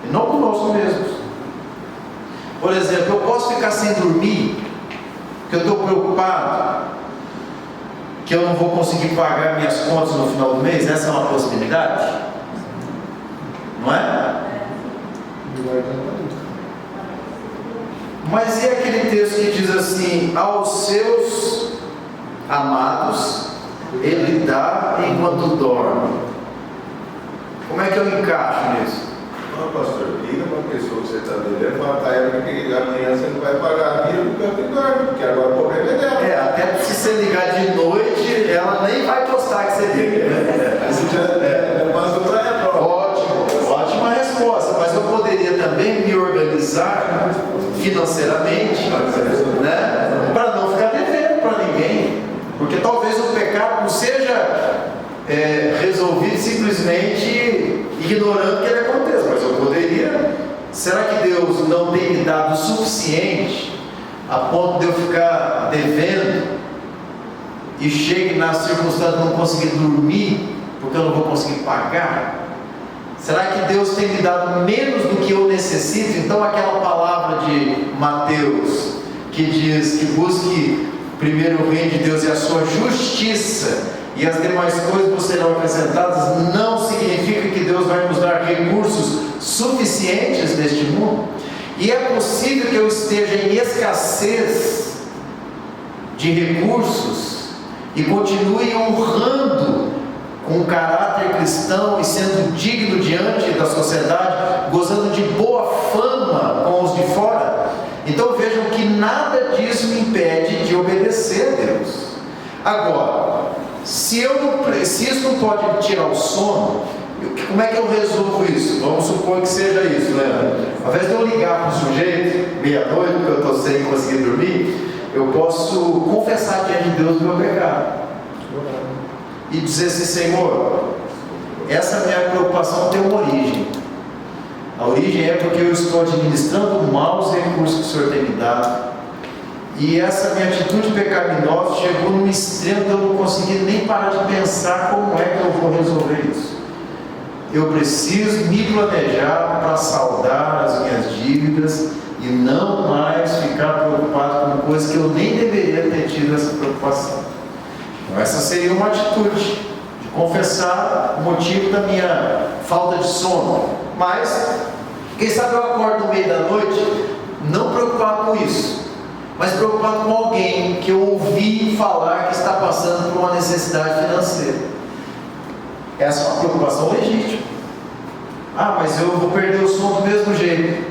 Speaker 2: e não conosco mesmos. Por exemplo, eu posso ficar sem dormir, porque eu estou preocupado que eu não vou conseguir pagar minhas contas no final do mês. Essa é uma possibilidade, não é? Mas e aquele texto que diz assim: aos seus amados ele dá enquanto dorme? Como é que eu encaixo nisso?
Speaker 7: Não, pastor, liga para a pessoa que você está devendo, fala para ela que amanhã você não vai pagar a vida porque eu dorme, porque agora o problema é dela.
Speaker 2: Até se você ligar de noite, ela nem vai postar que você liga.
Speaker 7: Isso já passou para ela.
Speaker 2: Ótima resposta, mas eu poderia também me organizar financeiramente, né, para não ficar devendo para ninguém, porque talvez o pecado não seja resolvido simplesmente ignorando que ele aconteça, mas eu poderia. Será que Deus não tem me dado o suficiente a ponto de eu ficar devendo e chegue na circunstância de não conseguir dormir porque eu não vou conseguir pagar? Será que Deus tem me dado menos do que eu necessito? Então aquela palavra de Mateus, que diz que busque primeiro o reino de Deus e a sua justiça, e as demais coisas serão acrescentadas, não significa que Deus vai nos dar recursos suficientes neste mundo. E é possível que eu esteja em escassez de recursos e continue honrando com um caráter cristão e sendo digno diante da sociedade, gozando de boa fama com os de fora. Então vejam que nada disso me impede de obedecer a Deus. Agora, se isso não pode me tirar o sono, como é que eu resolvo isso? Vamos supor que seja isso, né? Ao invés de eu ligar para o sujeito, meia-noite, porque eu estou sem conseguir dormir, eu posso confessar diante de Deus o meu pecado e dizer assim: Senhor, essa minha preocupação tem uma origem. A origem é porque eu estou administrando mal os recursos que o Senhor tem me dado, e essa minha atitude pecaminosa chegou num extremo que eu não consegui nem parar de pensar como é que eu vou resolver isso. Eu preciso me planejar para saldar as minhas dívidas e não mais ficar preocupado com coisas que eu nem deveria ter tido essa preocupação. Então essa seria uma atitude de confessar o motivo da minha falta de sono. Mas, quem sabe eu acordo no meio da noite não preocupado com isso, mas preocupado com alguém que eu ouvi falar que está passando por uma necessidade financeira. Essa é uma preocupação legítima. Ah, mas eu vou perder o sono do mesmo jeito.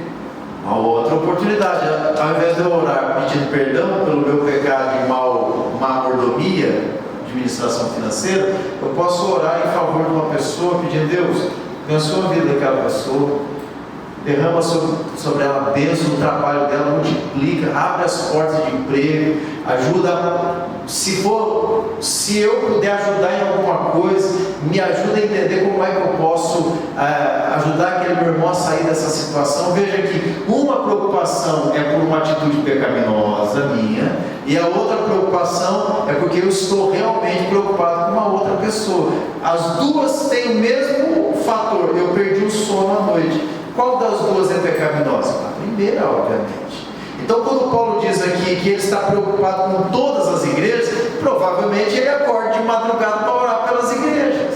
Speaker 2: Uma outra oportunidade. Ao invés de eu orar pedindo perdão pelo meu pecado de má mordomia, administração financeira, eu posso orar em favor de uma pessoa, pedindo: Deus, abençoa a vida daquela pessoa, derrama sobre ela a bênção no trabalho dela, multiplica, abre as portas de emprego, ajuda, se eu puder ajudar em alguma coisa, me ajuda a entender como é que eu posso ajudar aquele meu irmão a sair dessa situação. Veja que uma preocupação é por uma atitude pecaminosa minha, e a outra preocupação é porque eu estou realmente preocupado com uma outra pessoa. As duas têm o mesmo fator: eu perdi o sono à noite. Qual das duas é pecaminosa? A primeira, obviamente. Então, quando Paulo diz aqui que ele está preocupado com todas as igrejas, provavelmente ele acorda de madrugada para orar pelas igrejas.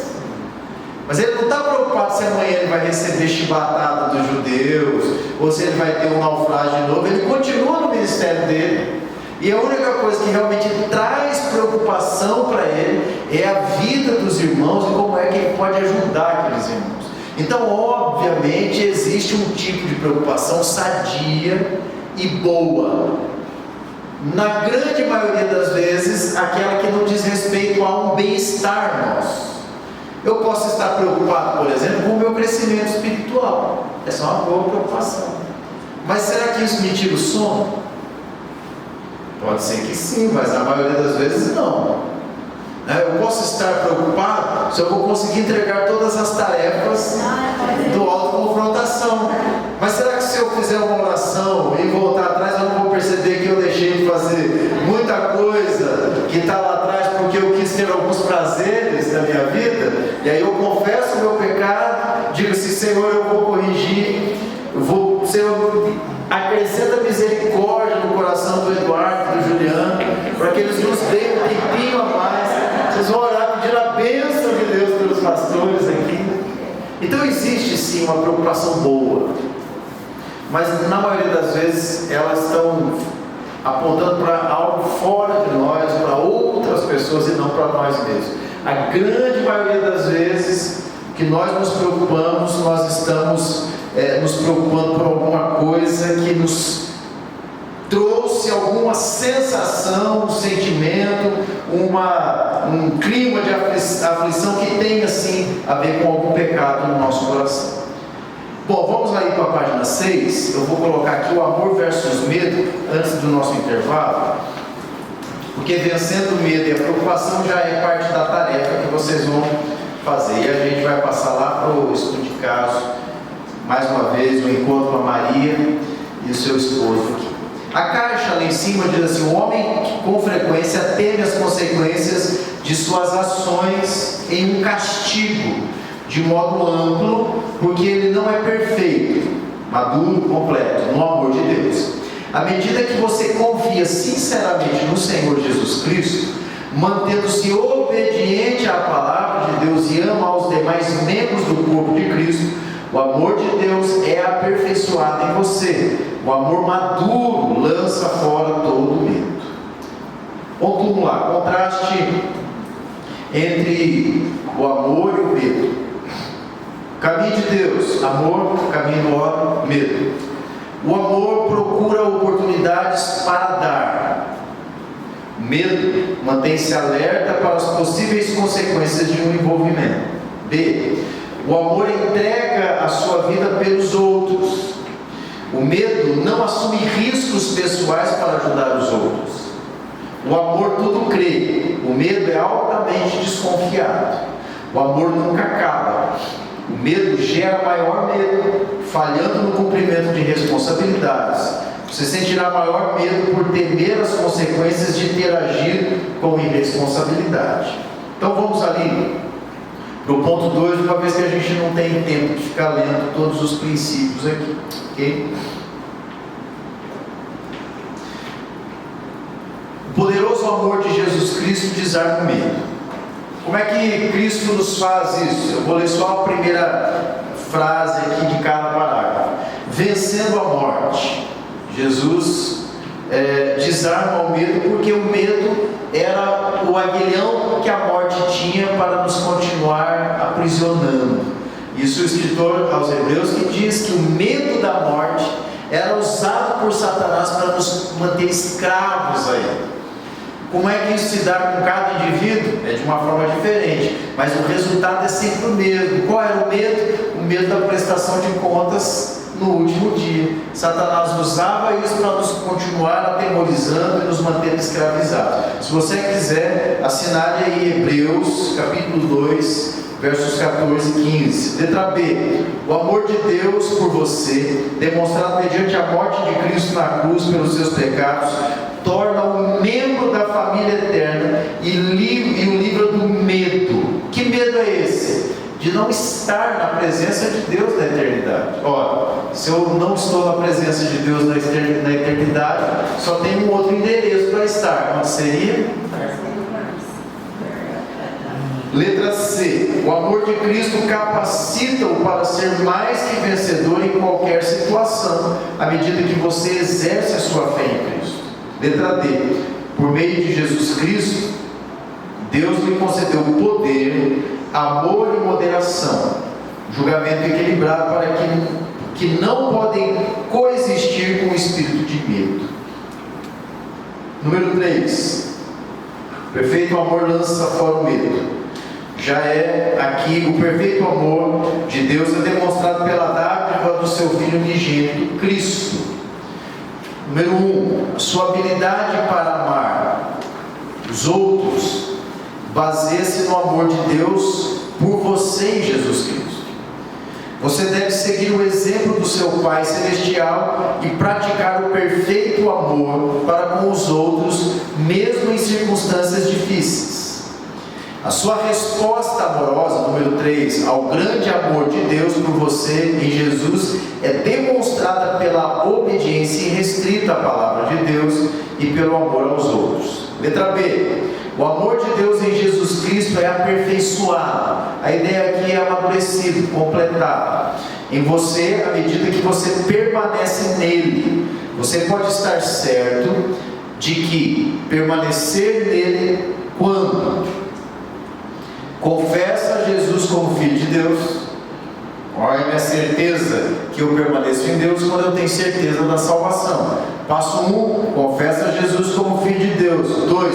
Speaker 2: Mas ele não está preocupado se amanhã ele vai receber chibatada dos judeus, ou se ele vai ter um naufrágio de novo. Ele continua no ministério dele. E a única coisa que realmente traz preocupação para ele é a vida dos irmãos e como é que ele pode ajudar aqueles irmãos. Então, obviamente, existe um tipo de preocupação sadia e boa. Na grande maioria das vezes, aquela que não diz respeito a um bem-estar nosso. Eu posso estar preocupado, por exemplo, com o meu crescimento espiritual. Essa é uma boa preocupação. Mas será que isso me tira o sono? Pode ser que sim, mas na maioria das vezes não. Eu posso estar preocupado se eu vou conseguir entregar todas as tarefas do autoconfrontação. Mas será que se eu fizer uma oração e voltar atrás, eu não vou perceber que eu deixei de fazer muita coisa que está lá atrás porque eu quis ter alguns prazeres da minha vida? E aí eu confesso o meu pecado, digo assim: Senhor, eu vou corrigir, Senhor, acrescenta misericórdia no coração do Eduardo e do Juliano, para que eles nos deem um tempinho a mais. Vocês vão orar pedindo a bênção de Deus pelos pastores aqui. Então existe sim uma preocupação boa, mas na maioria das vezes elas estão apontando para algo fora de nós, para outras pessoas e não para nós mesmos. A grande maioria das vezes que nós nos preocupamos, nós estamos nos preocupando por alguma coisa que nos trouxe alguma sensação, um sentimento, um clima de aflição que tem assim a ver com algum pecado no nosso coração. Bom, vamos lá para a página 6. Eu vou colocar aqui o amor versus medo antes do nosso intervalo, porque vencendo o medo e a preocupação já é parte da tarefa que vocês vão fazer. E a gente vai passar lá para o estudo de caso, mais uma vez, o encontro com a Maria e o seu esposo aqui. A caixa lá em cima diz assim: o homem que com frequência teme as consequências de suas ações em um castigo de modo amplo, porque ele não é perfeito, maduro, completo, no amor de Deus. À medida que você confia sinceramente no Senhor Jesus Cristo, mantendo-se obediente à palavra de Deus e ama aos demais membros do corpo de Cristo, o amor de Deus é aperfeiçoado em você. O amor maduro lança fora todo medo. Vamos lá, contraste entre o amor e o medo. Caminho de Deus, amor, caminho do homem, medo. O amor procura oportunidades para dar. O medo mantém-se alerta para as possíveis consequências de um envolvimento. B. O amor entrega a sua vida pelos outros. O medo não assume riscos pessoais para ajudar os outros. O amor tudo crê. O medo é altamente desconfiado. O amor nunca acaba. O medo gera maior medo, falhando no cumprimento de responsabilidades. Você sentirá maior medo por temer as consequências de ter agido com irresponsabilidade. Então vamos ali para o ponto 2, uma vez que a gente não tem tempo de ficar lendo todos os princípios aqui, ok? O poderoso amor de Jesus Cristo desarma o medo. Como é que Cristo nos faz isso? Eu vou ler só a primeira frase aqui de cada parágrafo. Vencendo a morte. Jesus desarma o medo, porque o medo era o aguilhão que a morte tinha para nos continuar aprisionando. Isso o escritor aos Hebreus que diz que o medo da morte era usado por Satanás para nos manter escravos a ele. Como é que isso se dá com cada indivíduo? É de uma forma diferente, mas o resultado é sempre o mesmo. Qual era o medo? O medo da prestação de contas no último dia. Satanás usava isso para nos continuar atemorizando e nos manter escravizados. Se você quiser, assinale aí Hebreus capítulo 2, versos 14 e 15. Letra B. O amor de Deus por você, demonstrado mediante a morte de Cristo na cruz pelos seus pecados, torna-o membro da família eterna e o livra do medo. Que medo é esse? De não estar na presença de Deus na eternidade. Ora, se eu não estou na presença de Deus na eternidade, só tem um outro endereço para estar. Onde seria? Letra C. O amor de Cristo capacita-o para ser mais que vencedor em qualquer situação, à medida que você exerce a sua fé em Cristo. Letra D. Por meio de Jesus Cristo, Deus lhe concedeu poder, amor e moderação, julgamento equilibrado para que não podem coexistir com o espírito de medo. Número 3. Perfeito amor lança fora o medo. Já é aqui o perfeito amor de Deus é demonstrado pela dádiva do seu Filho unigênito, Cristo. Número 1. A sua habilidade para amar os outros baseia-se no amor de Deus por você em Jesus Cristo. Você deve seguir o exemplo do seu Pai Celestial e praticar o perfeito amor para com os outros, mesmo em circunstâncias difíceis. A sua resposta amorosa, número 3, ao grande amor de Deus por você em Jesus é demonstrada pela obediência irrestrita à palavra de Deus e pelo amor aos outros. Letra B. O amor de Deus em Jesus Cristo é aperfeiçoado. A ideia aqui é amadurecido, completado em você à medida que você permanece nele. Você pode estar certo de que permanecer nele quando confessa Jesus como Filho de Deus. Olha a minha certeza que eu permaneço em Deus quando eu tenho certeza da salvação. Passo 1, confessa Jesus como Filho de Deus. 2,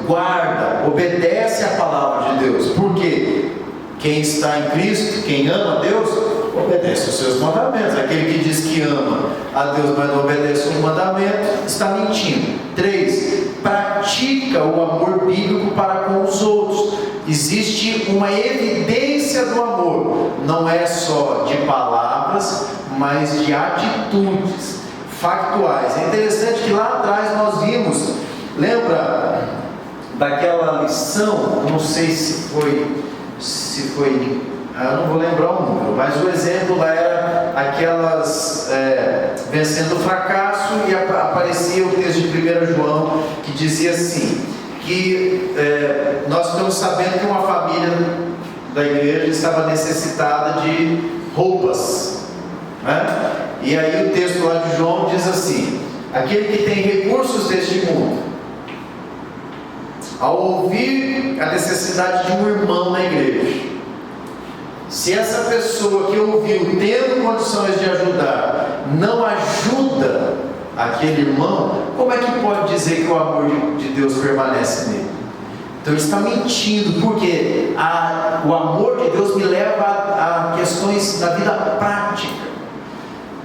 Speaker 2: guarda, obedece a palavra de Deus. Por quê? Quem está em Cristo, quem ama a Deus, obedece os seus mandamentos. Aquele que diz que ama a Deus, mas não obedece o mandamento, está mentindo. 3, pratica o amor bíblico para com os outros. Existe uma evidência do amor, não é só de palavras, mas de atitudes factuais. É interessante que lá atrás nós vimos, lembra daquela lição, não sei se foi eu não vou lembrar o número, mas o exemplo lá era aquelas vencendo o fracasso, e aparecia o texto de 1 João que dizia assim, que nós estamos sabendo que uma família da igreja estava necessitada de roupas, né? E aí o texto lá de João diz assim: aquele que tem recursos deste mundo, ao ouvir a necessidade de um irmão na igreja, se essa pessoa que ouviu, tendo condições de ajudar, não ajuda aquele irmão, como é que pode dizer que o amor de Deus permanece nele? Então ele está mentindo, porque o amor de Deus me leva a questões da vida prática.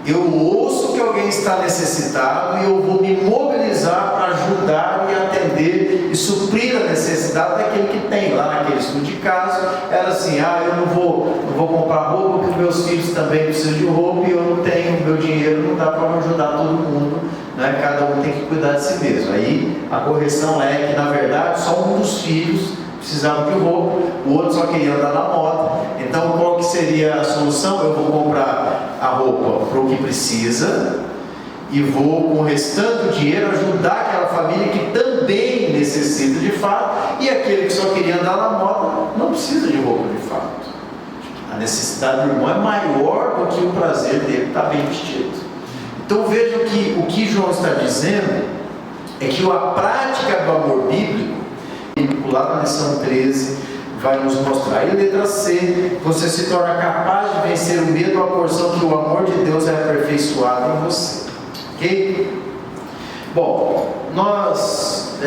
Speaker 2: Eu ouço que alguém está necessitado e eu vou me mobilizar para ajudar e atender e suprir a necessidade daquele que tem. Lá naquele estudo de caso, era assim: eu não vou comprar roupa porque meus filhos também precisam de roupa e eu não tenho, meu dinheiro não dá para ajudar todo mundo, né? Cada um tem que cuidar de si mesmo. Aí a correção é que, na verdade, só um dos filhos precisava de roupa, o outro só queria andar na moto. Então qual que seria a solução? Eu vou comprar a roupa para o que precisa e vou, com o restante do dinheiro, ajudar aquela família que também necessita de fato, e aquele que só queria andar na moto não precisa de roupa de fato. A necessidade do irmão é maior do que o prazer dele estar bem vestido. Então vejam que o que João está dizendo é que a prática do amor bíblico, lá na lição 13, vai nos mostrar. E letra C: você se torna capaz de vencer o medo à porção que o amor de Deus é aperfeiçoado em você. Ok? Bom, nós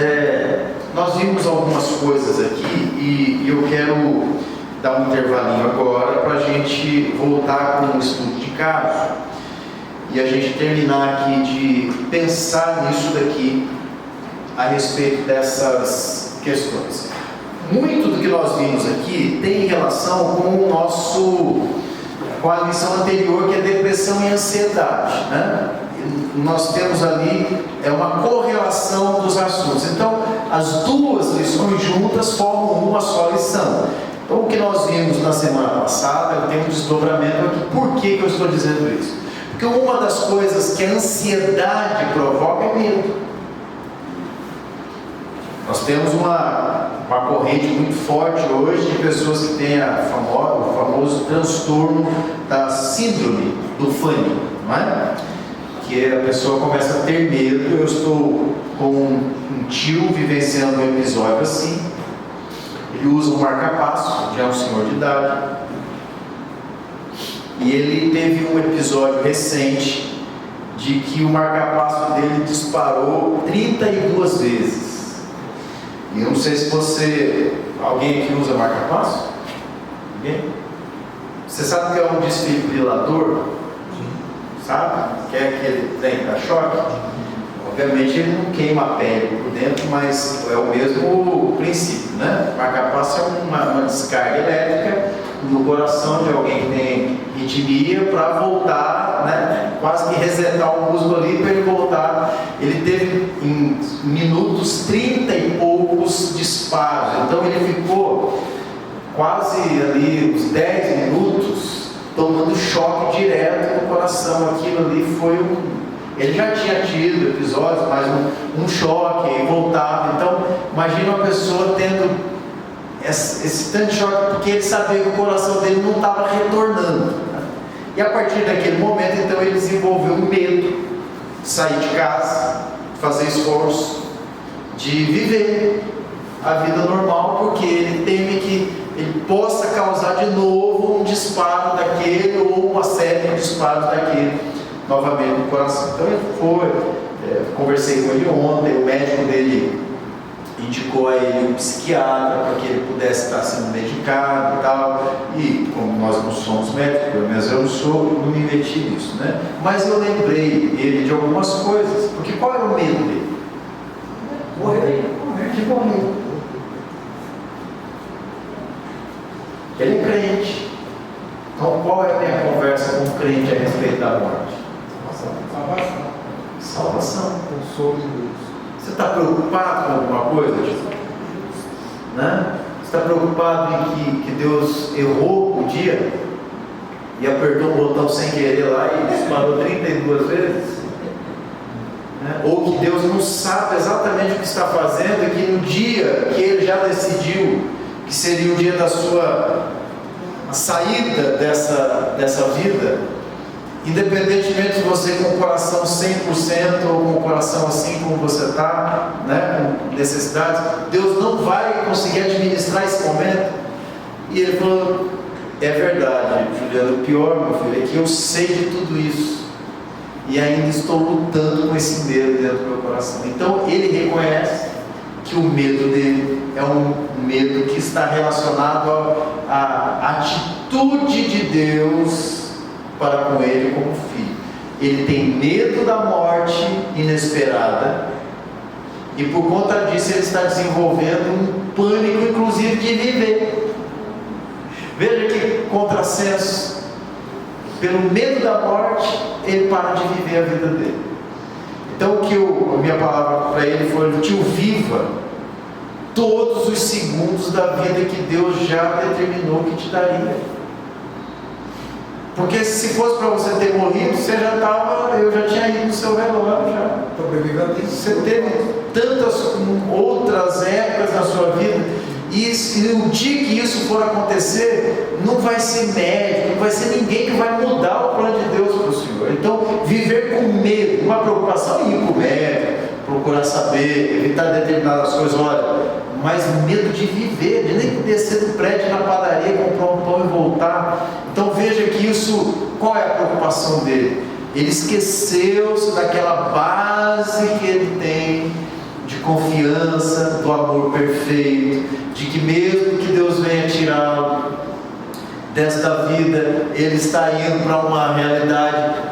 Speaker 2: vimos algumas coisas aqui e eu quero dar um intervalinho agora para a gente voltar com um estudo de caso e a gente terminar aqui de pensar nisso daqui a respeito dessas questões. Muito do que nós vimos aqui tem relação com a lição anterior, que é depressão e ansiedade, né? Nós temos ali uma correlação dos assuntos. Então, as duas lições juntas formam uma só lição. Então, o que nós vimos na semana passada tem um desdobramento aqui. Por que eu estou dizendo isso? Porque uma das coisas que a ansiedade provoca é medo. Nós temos uma corrente muito forte hoje de pessoas que têm o famoso transtorno da síndrome do pânico, não é? Que a pessoa começa a ter medo. Eu estou com um tio vivenciando um episódio assim. Ele usa um marca-passo, já é um senhor de idade, e ele teve um episódio recente de que o marca-passo dele disparou 32 vezes. E eu não sei se alguém aqui usa marca-passo? Ninguém? Você sabe o que é um desfibrilador? Sabe? Que é aquele trem que dá choque? Obviamente ele não queima a pele por dentro, mas é o mesmo princípio, né? Marca-passo é uma descarga elétrica no coração de alguém que tem arritmia para voltar, né? Quase que resetar o músculo ali para ele voltar. Ele teve em minutos 30 e poucos disparos, então ele ficou quase ali uns 10 minutos tomando choque direto no coração. Aquilo ali foi ele já tinha tido episódios, mas um choque e voltava. Então imagina uma pessoa tendo esse tanto de choque, porque ele sabia que o coração dele não estava retornando. E a partir daquele momento, então, ele desenvolveu medo de sair de casa, de fazer esforço, de viver a vida normal, porque ele teme que ele possa causar de novo um disparo daquele, ou uma série de disparos daquele novamente no coração. Então ele conversei com ele ontem, o médico dele indicou a ele um psiquiatra para que ele pudesse estar sendo medicado e tal. E como nós não somos médicos, pelo menos eu não me meti nisso, né? Mas eu lembrei ele de algumas coisas, porque qual era o medo dele? Morrer. Ele é crente. Então qual é a minha conversa com o crente a respeito da morte? Salvação. Consolo em Deus. Você está preocupado com alguma coisa? Né? Você está preocupado em que Deus errou o dia e apertou um botão sem querer lá e disparou 32 vezes? Ou que Deus não sabe exatamente o que está fazendo e que no dia que Ele já decidiu que seria o dia da sua saída dessa vida, independentemente de você com o coração 100% ou com o coração assim como você está, com necessidades, Deus não vai conseguir administrar esse momento. E Ele falou: é verdade, Juliano, o pior, meu filho, é que eu sei de tudo isso e ainda estou lutando com esse medo dentro do meu coração. Então Ele reconhece que o medo dele é um medo que está relacionado à atitude de Deus para com ele como filho. Ele tem medo da morte inesperada e por conta disso ele está desenvolvendo um pânico, inclusive, de viver. Veja que contrassenso. Pelo medo da morte, ele para de viver a vida dele. Então a minha palavra para ele foi: tio, viva todos os segundos da vida que Deus já determinou que te daria. Porque se fosse para você ter morrido, eu já tinha ido no seu velório já. Você teve tantas outras épocas na sua vida, e no dia que isso for acontecer, não vai ser médico, não vai ser ninguém que vai mudar o plano de Deus para o Senhor. Então, viver com medo, uma preocupação em ir para o médico, procurar saber, evitar determinadas coisas, mas medo de viver, de nem descer do prédio na padaria, comprar um pão e voltar. Então veja que isso, qual é a preocupação dele? Ele esqueceu-se daquela base que ele tem de confiança, do amor perfeito, de que mesmo que Deus venha tirá-lo desta vida, ele está indo para uma realidade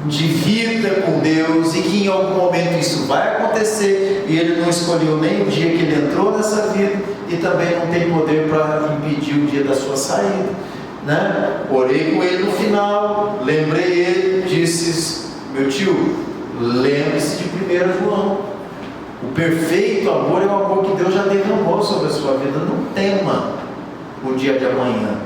Speaker 2: de vida com Deus, e que em algum momento isso vai acontecer, e ele não escolheu nem o dia que ele entrou nessa vida, e também não tem poder para impedir o dia da sua saída, Orei com ele no final, lembrei ele, disse: meu tio, lembre-se de 1 João, o perfeito amor é o amor que Deus já derramou sobre a sua vida. Não tema o dia de amanhã,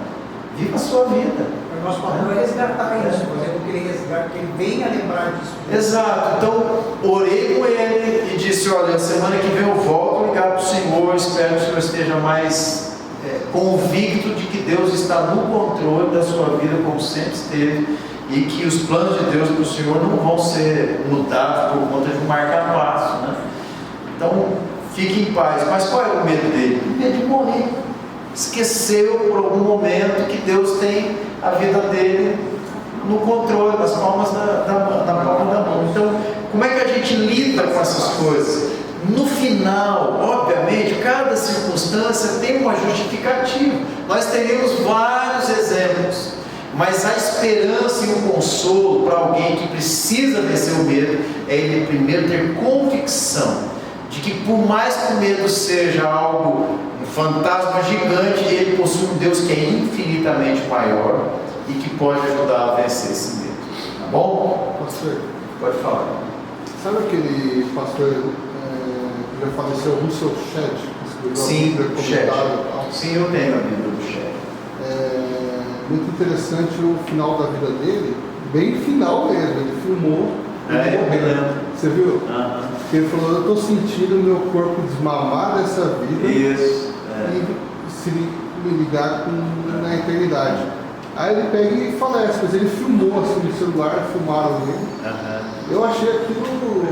Speaker 2: viva a sua vida.
Speaker 5: O nosso papel é resgatar isso, fazer com que ele resgate, que ele venha lembrar disso.
Speaker 2: Exato. Então, orei com ele e disse: olha, semana que vem eu volto a ligar para o Senhor, espero que o Senhor esteja mais convicto de que Deus está no controle da sua vida, como sempre esteve, e que os planos de Deus para o Senhor não vão ser mudados por conta de um marca-passo, Então, fique em paz. Mas qual é o medo dele? O medo de morrer. Esqueceu por algum momento que Deus tem a vida dele no controle, nas palmas da palma da mão. Então, como é que a gente lida com essas coisas? No final, obviamente, cada circunstância tem uma justificativa. Nós teremos vários exemplos, mas a esperança e o consolo para alguém que precisa vencer o medo é ele primeiro ter convicção de que, por mais que o medo seja algo, um fantasma gigante, ele possui um Deus que é infinitamente maior e que pode ajudar a vencer esse medo. Tá bom?
Speaker 4: Pastor,
Speaker 2: pode falar.
Speaker 4: Sabe aquele pastor que já faleceu, Russell Shedd?
Speaker 2: Sim, Shedd. Sim, eu tenho a Bíblia do Shedd.
Speaker 4: Muito interessante o final da vida dele, bem final mesmo. Ele filmou morrendo. Você viu? Ele falou: eu estou sentindo o meu corpo desmamar dessa vida.
Speaker 2: Isso.
Speaker 4: E se me ligar na eternidade. Aí ele pega e falece, mas ele filmou assim no celular, filmaram ele. Eu achei aquilo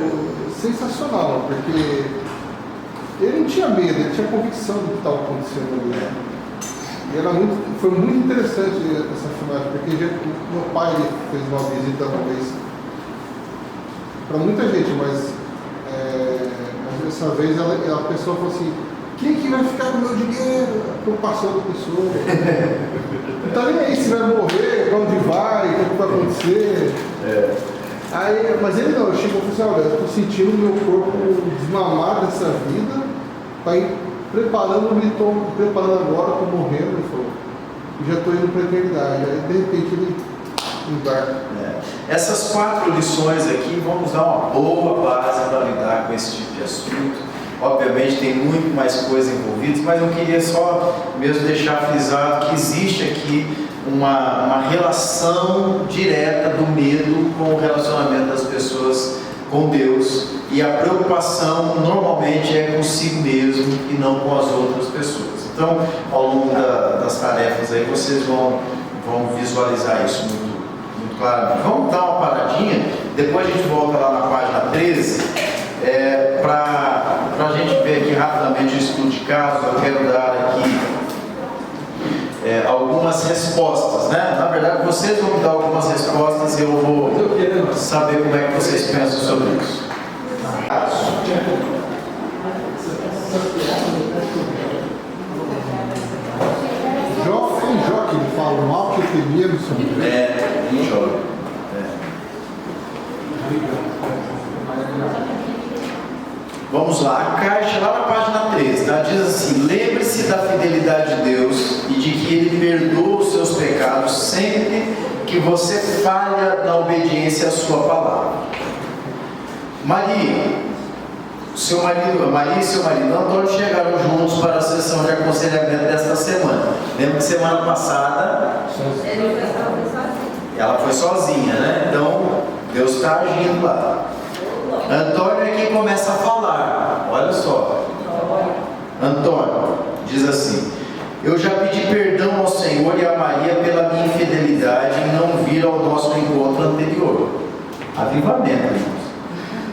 Speaker 4: sensacional, porque ele não tinha medo, ele tinha convicção do que estava acontecendo ali. E foi muito interessante essa filmagem, porque meu pai fez uma visita uma vez para muita gente, mas dessa vez a pessoa falou assim: quem que vai ficar com o meu dinheiro? A preocupação da pessoa. Não está nem aí se vai morrer, para onde vai, o que vai acontecer. Aí, mas ele não, chegou e falou assim: olha, eu estou sentindo o meu corpo desmamar dessa vida, para ir preparando-me, estou preparando agora, estou morrendo, ele falou, e já estou indo para a eternidade. Aí de repente ele embarca.
Speaker 2: Essas 4 lições aqui vão nos dar uma boa base para lidar com esse tipo de assunto. Obviamente tem muito mais coisas envolvidas, mas eu queria só mesmo deixar frisado que existe aqui uma relação direta do medo com o relacionamento das pessoas com Deus, e a preocupação normalmente é consigo mesmo e não com as outras pessoas. Então, ao longo das tarefas aí, vocês vão visualizar isso muito claramente. Vamos dar uma paradinha, depois a gente volta lá na página 13, para a gente ver aqui rapidamente o estudo de caso. Eu quero dar aqui algumas respostas, né? Na verdade, vocês vão me dar algumas respostas e eu vou saber como é que vocês pensam sobre isso.
Speaker 4: Jó que ele fala, o mal que eu temia no Senhor.
Speaker 2: Em Jó. Vamos lá, a caixa lá na página 13, tá? Diz assim: lembre-se da fidelidade de Deus e de que Ele perdoa os seus pecados sempre que você falha na obediência à sua palavra. Maria e seu marido Antônio chegaram juntos para a sessão de aconselhamento desta semana. Lembra que semana passada ela foi sozinha, né? Então Deus está agindo lá. Antônio é quem começa a falar. Olha só. Antônio diz assim: eu já pedi perdão ao Senhor e a Maria pela minha infidelidade em não vir ao nosso encontro anterior. Avivamento, irmãos.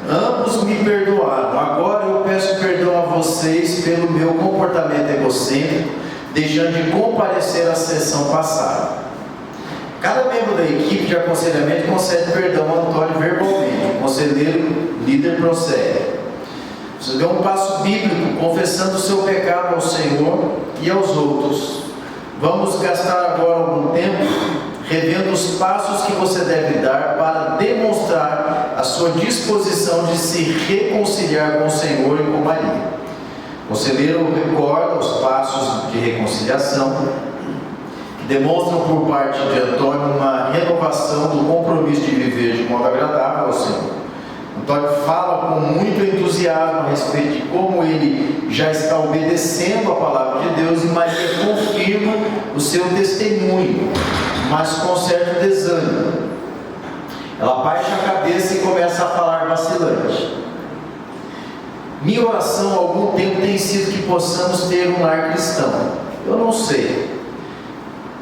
Speaker 2: Ambos me perdoaram. Agora eu peço perdão a vocês pelo meu comportamento egocêntrico, deixando de comparecer à sessão passada. Cada membro da equipe de aconselhamento concede perdão a Antônio verbalmente. O conselheiro líder prossegue: você deu um passo bíblico confessando o seu pecado ao Senhor e aos outros. Vamos gastar agora algum tempo revendo os passos que você deve dar para demonstrar a sua disposição de se reconciliar com o Senhor e com Maria. O conselheiro recorda os passos de reconciliação, que demonstram por parte de Antônio uma renovação do compromisso de viver de modo agradável ao Senhor. Antônio fala com muito entusiasmo a respeito de como ele já está obedecendo a palavra de Deus, e Maria confirma o seu testemunho, mas com certo desânimo. Ela baixa a cabeça e começa a falar vacilante. Minha oração há algum tempo tem sido que possamos ter um lar cristão. Eu não sei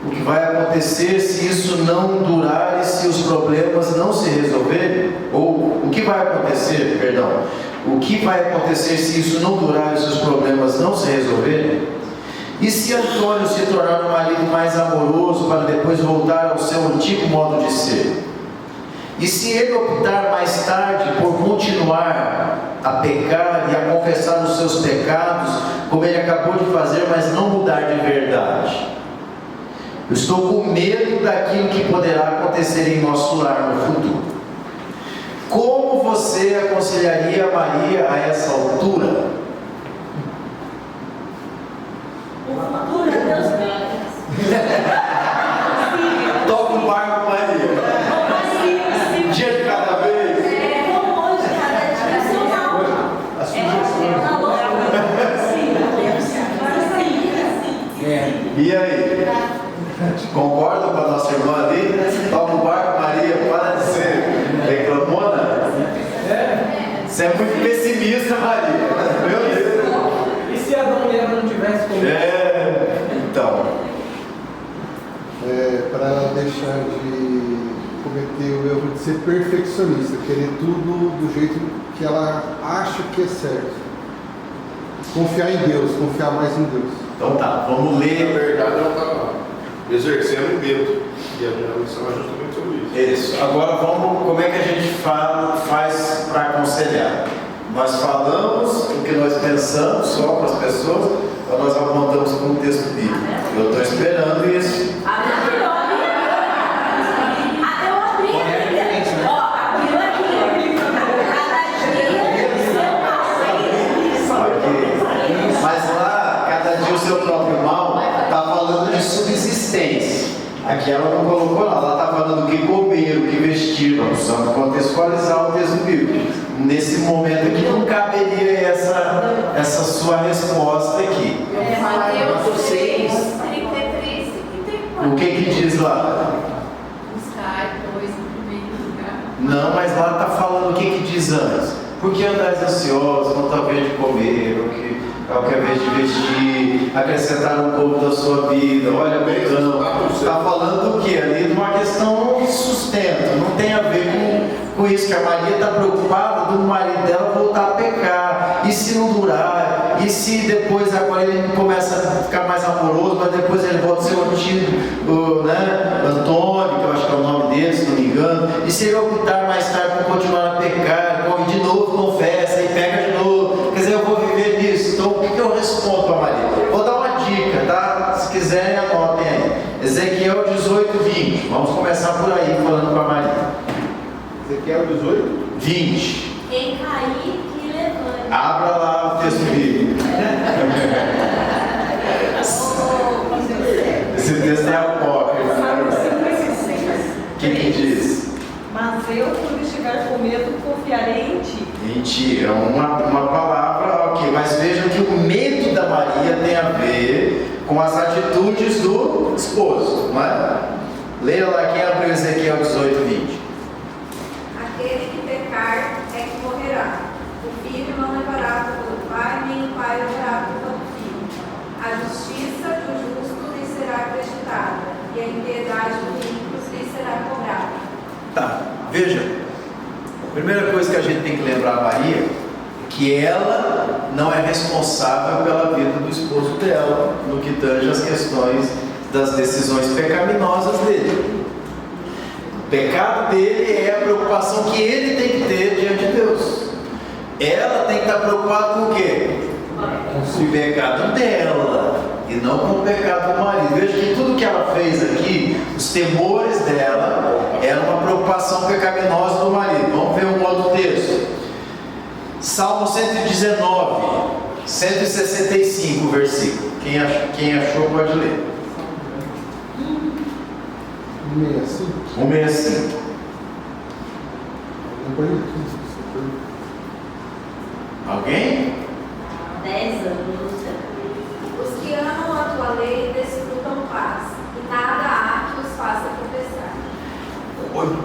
Speaker 2: o que vai acontecer se isso não durar e se os problemas não se resolverem, ou o que vai acontecer se isso não durar e se os problemas não se resolverem? E se Antônio se tornar um marido mais amoroso para depois voltar ao seu antigo modo de ser? E se ele optar mais tarde por continuar a pecar e a confessar os seus pecados, como ele acabou de fazer, mas não mudar de verdade? Eu estou com medo daquilo que poderá acontecer em nosso lar no futuro. Como você aconselharia Maria a essa altura? Toca o barco, Maria. Um dia de cada vez. E aí? Concorda com a nossa irmã ali? Toca o barco, Maria, para de ser reclamona. Você é muito pessimista, Maria. Meu Deus.
Speaker 6: E se Adão e Eva não tivessem comido?
Speaker 2: Então.
Speaker 4: Para ela deixar de cometer o erro de ser perfeccionista, querer tudo do jeito que ela acha que é certo. Confiar em Deus, confiar mais em Deus.
Speaker 2: Então tá, vamos ler.
Speaker 7: Na verdade, ela estava exercendo medo. E a minha missão é justamente sobre isso.
Speaker 2: Isso. Agora como é que a gente faz para aconselhar? Nós falamos o que nós pensamos só para as pessoas, ou nós apontamos com um texto bíblico? Eu estou esperando isso. Mas lá, cada dia o seu próprio mal está falando de subsistência. Aqui ela não colocou nada, ela está falando do que comer, o que vestir. Nós precisamos contextualizar o texto bíblico. Nesse momento aqui não caberia essa essa sua resposta aqui.
Speaker 3: Mateus 6, 33 e 34.
Speaker 2: O que diz lá?
Speaker 3: Buscar, pois, em primeiro lugar.
Speaker 2: Não, mas lá está falando o que diz antes. Por que andais ansiosos, não está vendo de comer, o que é vez de vestir, acrescentar um pouco da sua vida, olha botão. Está falando do que? Ali de uma questão de sustento, não tem a ver com isso, que a Maria está preocupada do marido dela voltar a pecar, e se não durar, e se depois agora ele começa a ficar mais amoroso, mas depois ele volta a ser o antigo, né? Antônio, que eu acho que é o nome dele, se não me engano, e se ele optar mais tarde por continuar a pecar, come de novo, confessa e pega de novo, quer dizer, eu vou viver nisso. Então o que eu respondo para Maria? Vou dar uma dica, tá? Se quiserem anotem aí. Ezequiel 18, 20. Vamos começar por aí falando com a Maria.
Speaker 4: Ezequiel 18?
Speaker 2: 20.
Speaker 8: Quem cair, que levante.
Speaker 2: Abra lá o texto bíblico. Esse texto é apócrifo. O que diz?
Speaker 9: Mas eu, quando chegar com medo, confiarei em ti.
Speaker 2: Mentira, uma palavra, ok. Mas vejam que o medo da Maria tem a ver com as atitudes do esposo, não é? Leia lá quem abriu Ezequiel 18, 20.
Speaker 3: Aquele que pecar é que morrerá. O filho não levará culpa do pai, nem o pai levará culpa do filho. A justiça do justo lhe será acreditada, e a impiedade do ímpio lhe será cobrada.
Speaker 2: Tá, veja. A primeira coisa que a gente tem que lembrar a Maria é que ela não é responsável pela vida do esposo dela, no que tange as questões das decisões pecaminosas dele. O pecado dele é a preocupação que ele tem que ter diante de Deus. Ela tem que estar preocupada com o quê? Com o pecado dela e não com o pecado do marido. Veja que tudo que ela fez aqui, os temores dela, era uma preocupação pecaminosa do marido. Vamos ver um outro texto. Salmo 119, 165, versículo. Quem achou pode ler.
Speaker 4: 165.
Speaker 2: 165. Alguém?
Speaker 8: 10 anos.
Speaker 3: Os que amam a tua lei desfrutam paz, e nada há que os faça tropeçar.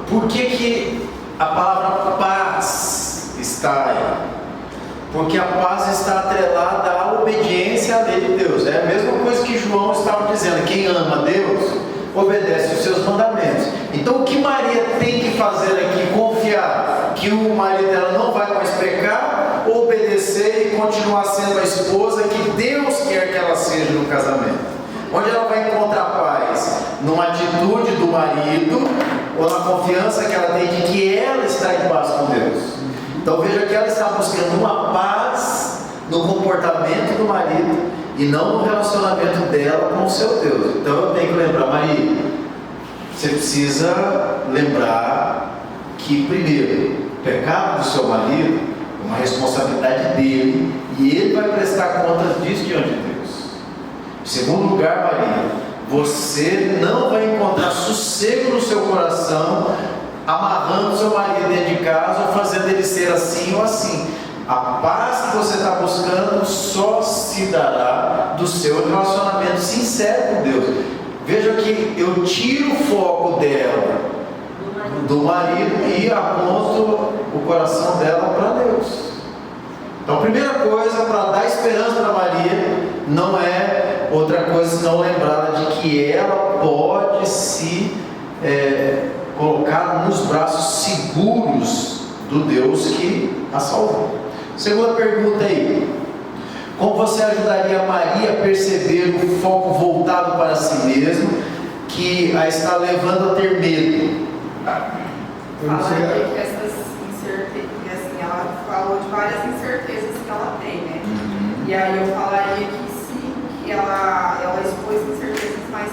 Speaker 2: Por que a palavra paz está aí? Porque a paz está atrelada à obediência à lei de Deus. É a mesma coisa que João estava dizendo: quem ama Deus obedece os seus mandamentos. Então o que Maria tem que fazer aqui? Confiar que o marido dela não vai mais pecar, obedecer e continuar sendo a esposa que Deus quer que ela seja no casamento. Onde ela vai encontrar paz? Numa atitude do marido, ou na confiança que ela tem de que ela está em paz com Deus. Então veja que ela está buscando uma paz no comportamento do marido e não no relacionamento dela com o seu Deus. Então eu tenho que lembrar, Maria, você precisa lembrar que, primeiro, o pecado do seu marido é uma responsabilidade dele e ele vai prestar contas disso diante de Deus. Em segundo lugar, Maria, você não vai encontrar sossego no seu coração amarrando seu marido dentro de casa ou fazendo ele ser assim ou assim. A paz que você está buscando só se dará do seu relacionamento sincero com Deus. Veja que eu tiro o foco dela do marido e aponto o coração dela para Deus. Então a primeira coisa para dar esperança para Maria não é outra coisa senão lembrá-la de que ela pode se colocar nos braços seguros do Deus que a salvou. Segunda pergunta aí: como você ajudaria Maria a perceber o foco voltado para si mesmo que a está levando a ter medo?
Speaker 3: Falaria que essas incertezas, assim, ela falou de várias incertezas que ela tem, né? E aí eu falaria que sim, que ela expôs incertezas, mas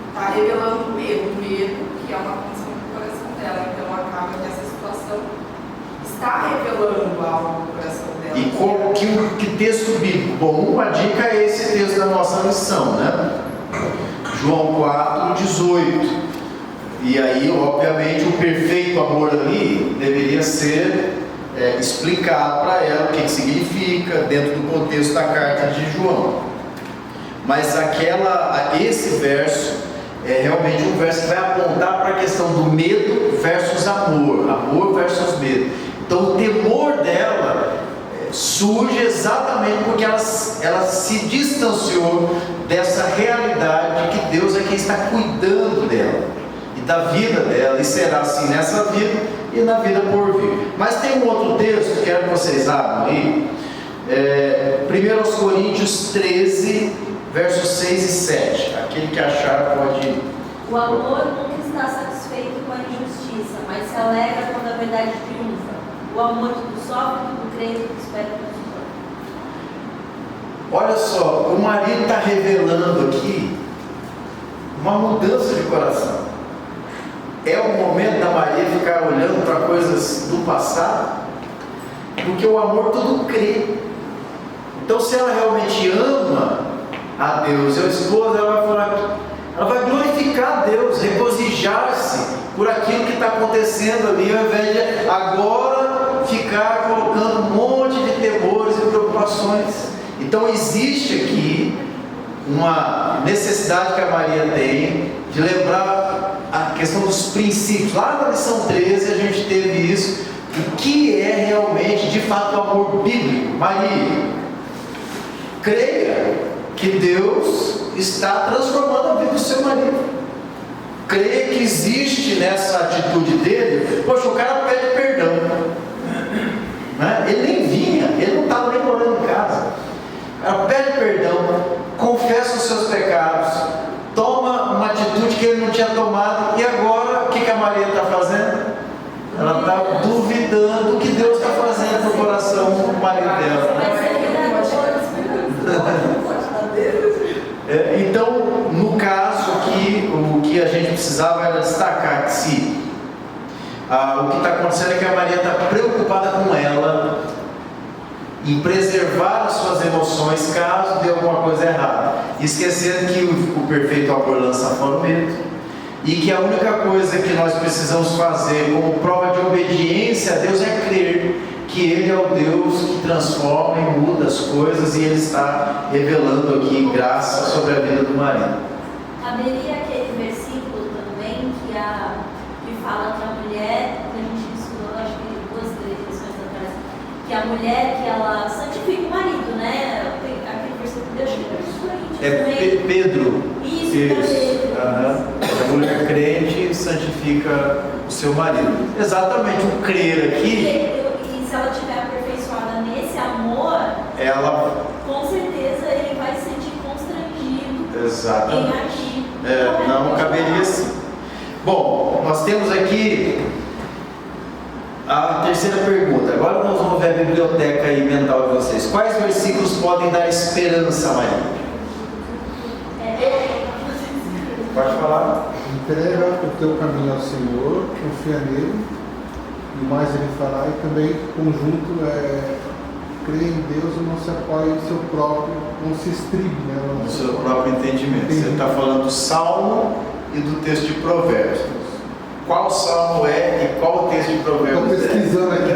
Speaker 3: está revelando medo, que é uma condição do coração dela. Então acaba que essa situação está revelando algo no coração dela.
Speaker 2: E que texto bíblico? Bom, uma dica é esse texto da nossa lição, né? João 4, 18. E aí, obviamente, o perfeito amor ali deveria ser explicado para ela o que significa dentro do contexto da carta de João. Mas esse verso é realmente um verso que vai apontar para a questão do medo versus amor versus medo. Então o temor dela surge exatamente porque ela se distanciou dessa realidade de que Deus é quem está cuidando dela e da vida dela, e será assim nessa vida e na vida por vir. Mas tem um outro texto, quero que vocês abram aí, 1 Coríntios 13, versos 6 e 7. Aquele que achar pode ir.
Speaker 8: O amor nunca está satisfeito com a injustiça, mas se alegra quando a verdade triunfa. O amor tudo sofre, tudo crê, tudo espera, tudo suporta.
Speaker 2: Olha só, o marido está revelando aqui uma mudança de coração. É o momento da Maria ficar olhando para coisas do passado, porque o amor tudo crê. Então, se ela realmente ama a Deus e a esposa, ela vai glorificar a Deus, regozijar-se por aquilo que está acontecendo ali, ao invés de agora ficar colocando um monte de temores e preocupações. Então existe aqui uma necessidade que a Maria tem de lembrar a questão dos princípios. Lá na lição 13 a gente teve isso, o que é realmente de fato o amor bíblico. Maria, creia que Deus está transformando a vida do seu marido. Creia que existe nessa atitude dele. Poxa, o cara pede perdão, né? Ele nem vinha, ele não estava nem morando em casa. Ela pede perdão, confessa os seus pecados, toma uma atitude que ele não tinha tomado, e agora o que a Maria está fazendo? Ela está duvidando do que Deus está fazendo no coração do marido dela. Então, no caso aqui, o que a gente precisava era destacar que o que está acontecendo é que a Maria está preocupada com ela, em preservar as suas emoções caso dê alguma coisa errada, esquecendo que o perfeito amor lança fora o medo, e que a única coisa que nós precisamos fazer como prova de obediência a Deus é crer que Ele é o Deus que transforma e muda as coisas, e Ele está revelando aqui graça sobre a vida do marido.
Speaker 8: Caberia aquele versículo também que fala que a mulher, que a gente estudou, acho que 2, 3 lições atrás, que a mulher que ela santifica o marido, né? Aquele versículo de Coríntios.
Speaker 2: Pedro.
Speaker 8: Isso. Pedro.
Speaker 2: A mulher crente santifica o seu marido. Exatamente, o crer aqui.
Speaker 8: E se ela estiver aperfeiçoada nesse amor,
Speaker 2: ela,
Speaker 8: com certeza ele vai se sentir constrangido.
Speaker 2: Exatamente.
Speaker 8: Em agir.
Speaker 2: Não caberia assim. Bom, nós temos aqui a terceira pergunta. Agora nós vamos ver a biblioteca aí mental de vocês. Quais versículos podem dar esperança, Maria? Pode falar.
Speaker 4: Entrega o teu caminho ao Senhor, confia nele, e mais ele fará. E também, conjunto, crê em Deus e não se apoie no seu próprio, não se estribe, né?
Speaker 2: No seu próprio entendimento. Você está falando do Salmo e do texto de Provérbios. Qual Salmo é e qual o texto de Provérbios?
Speaker 4: Estou pesquisando aqui.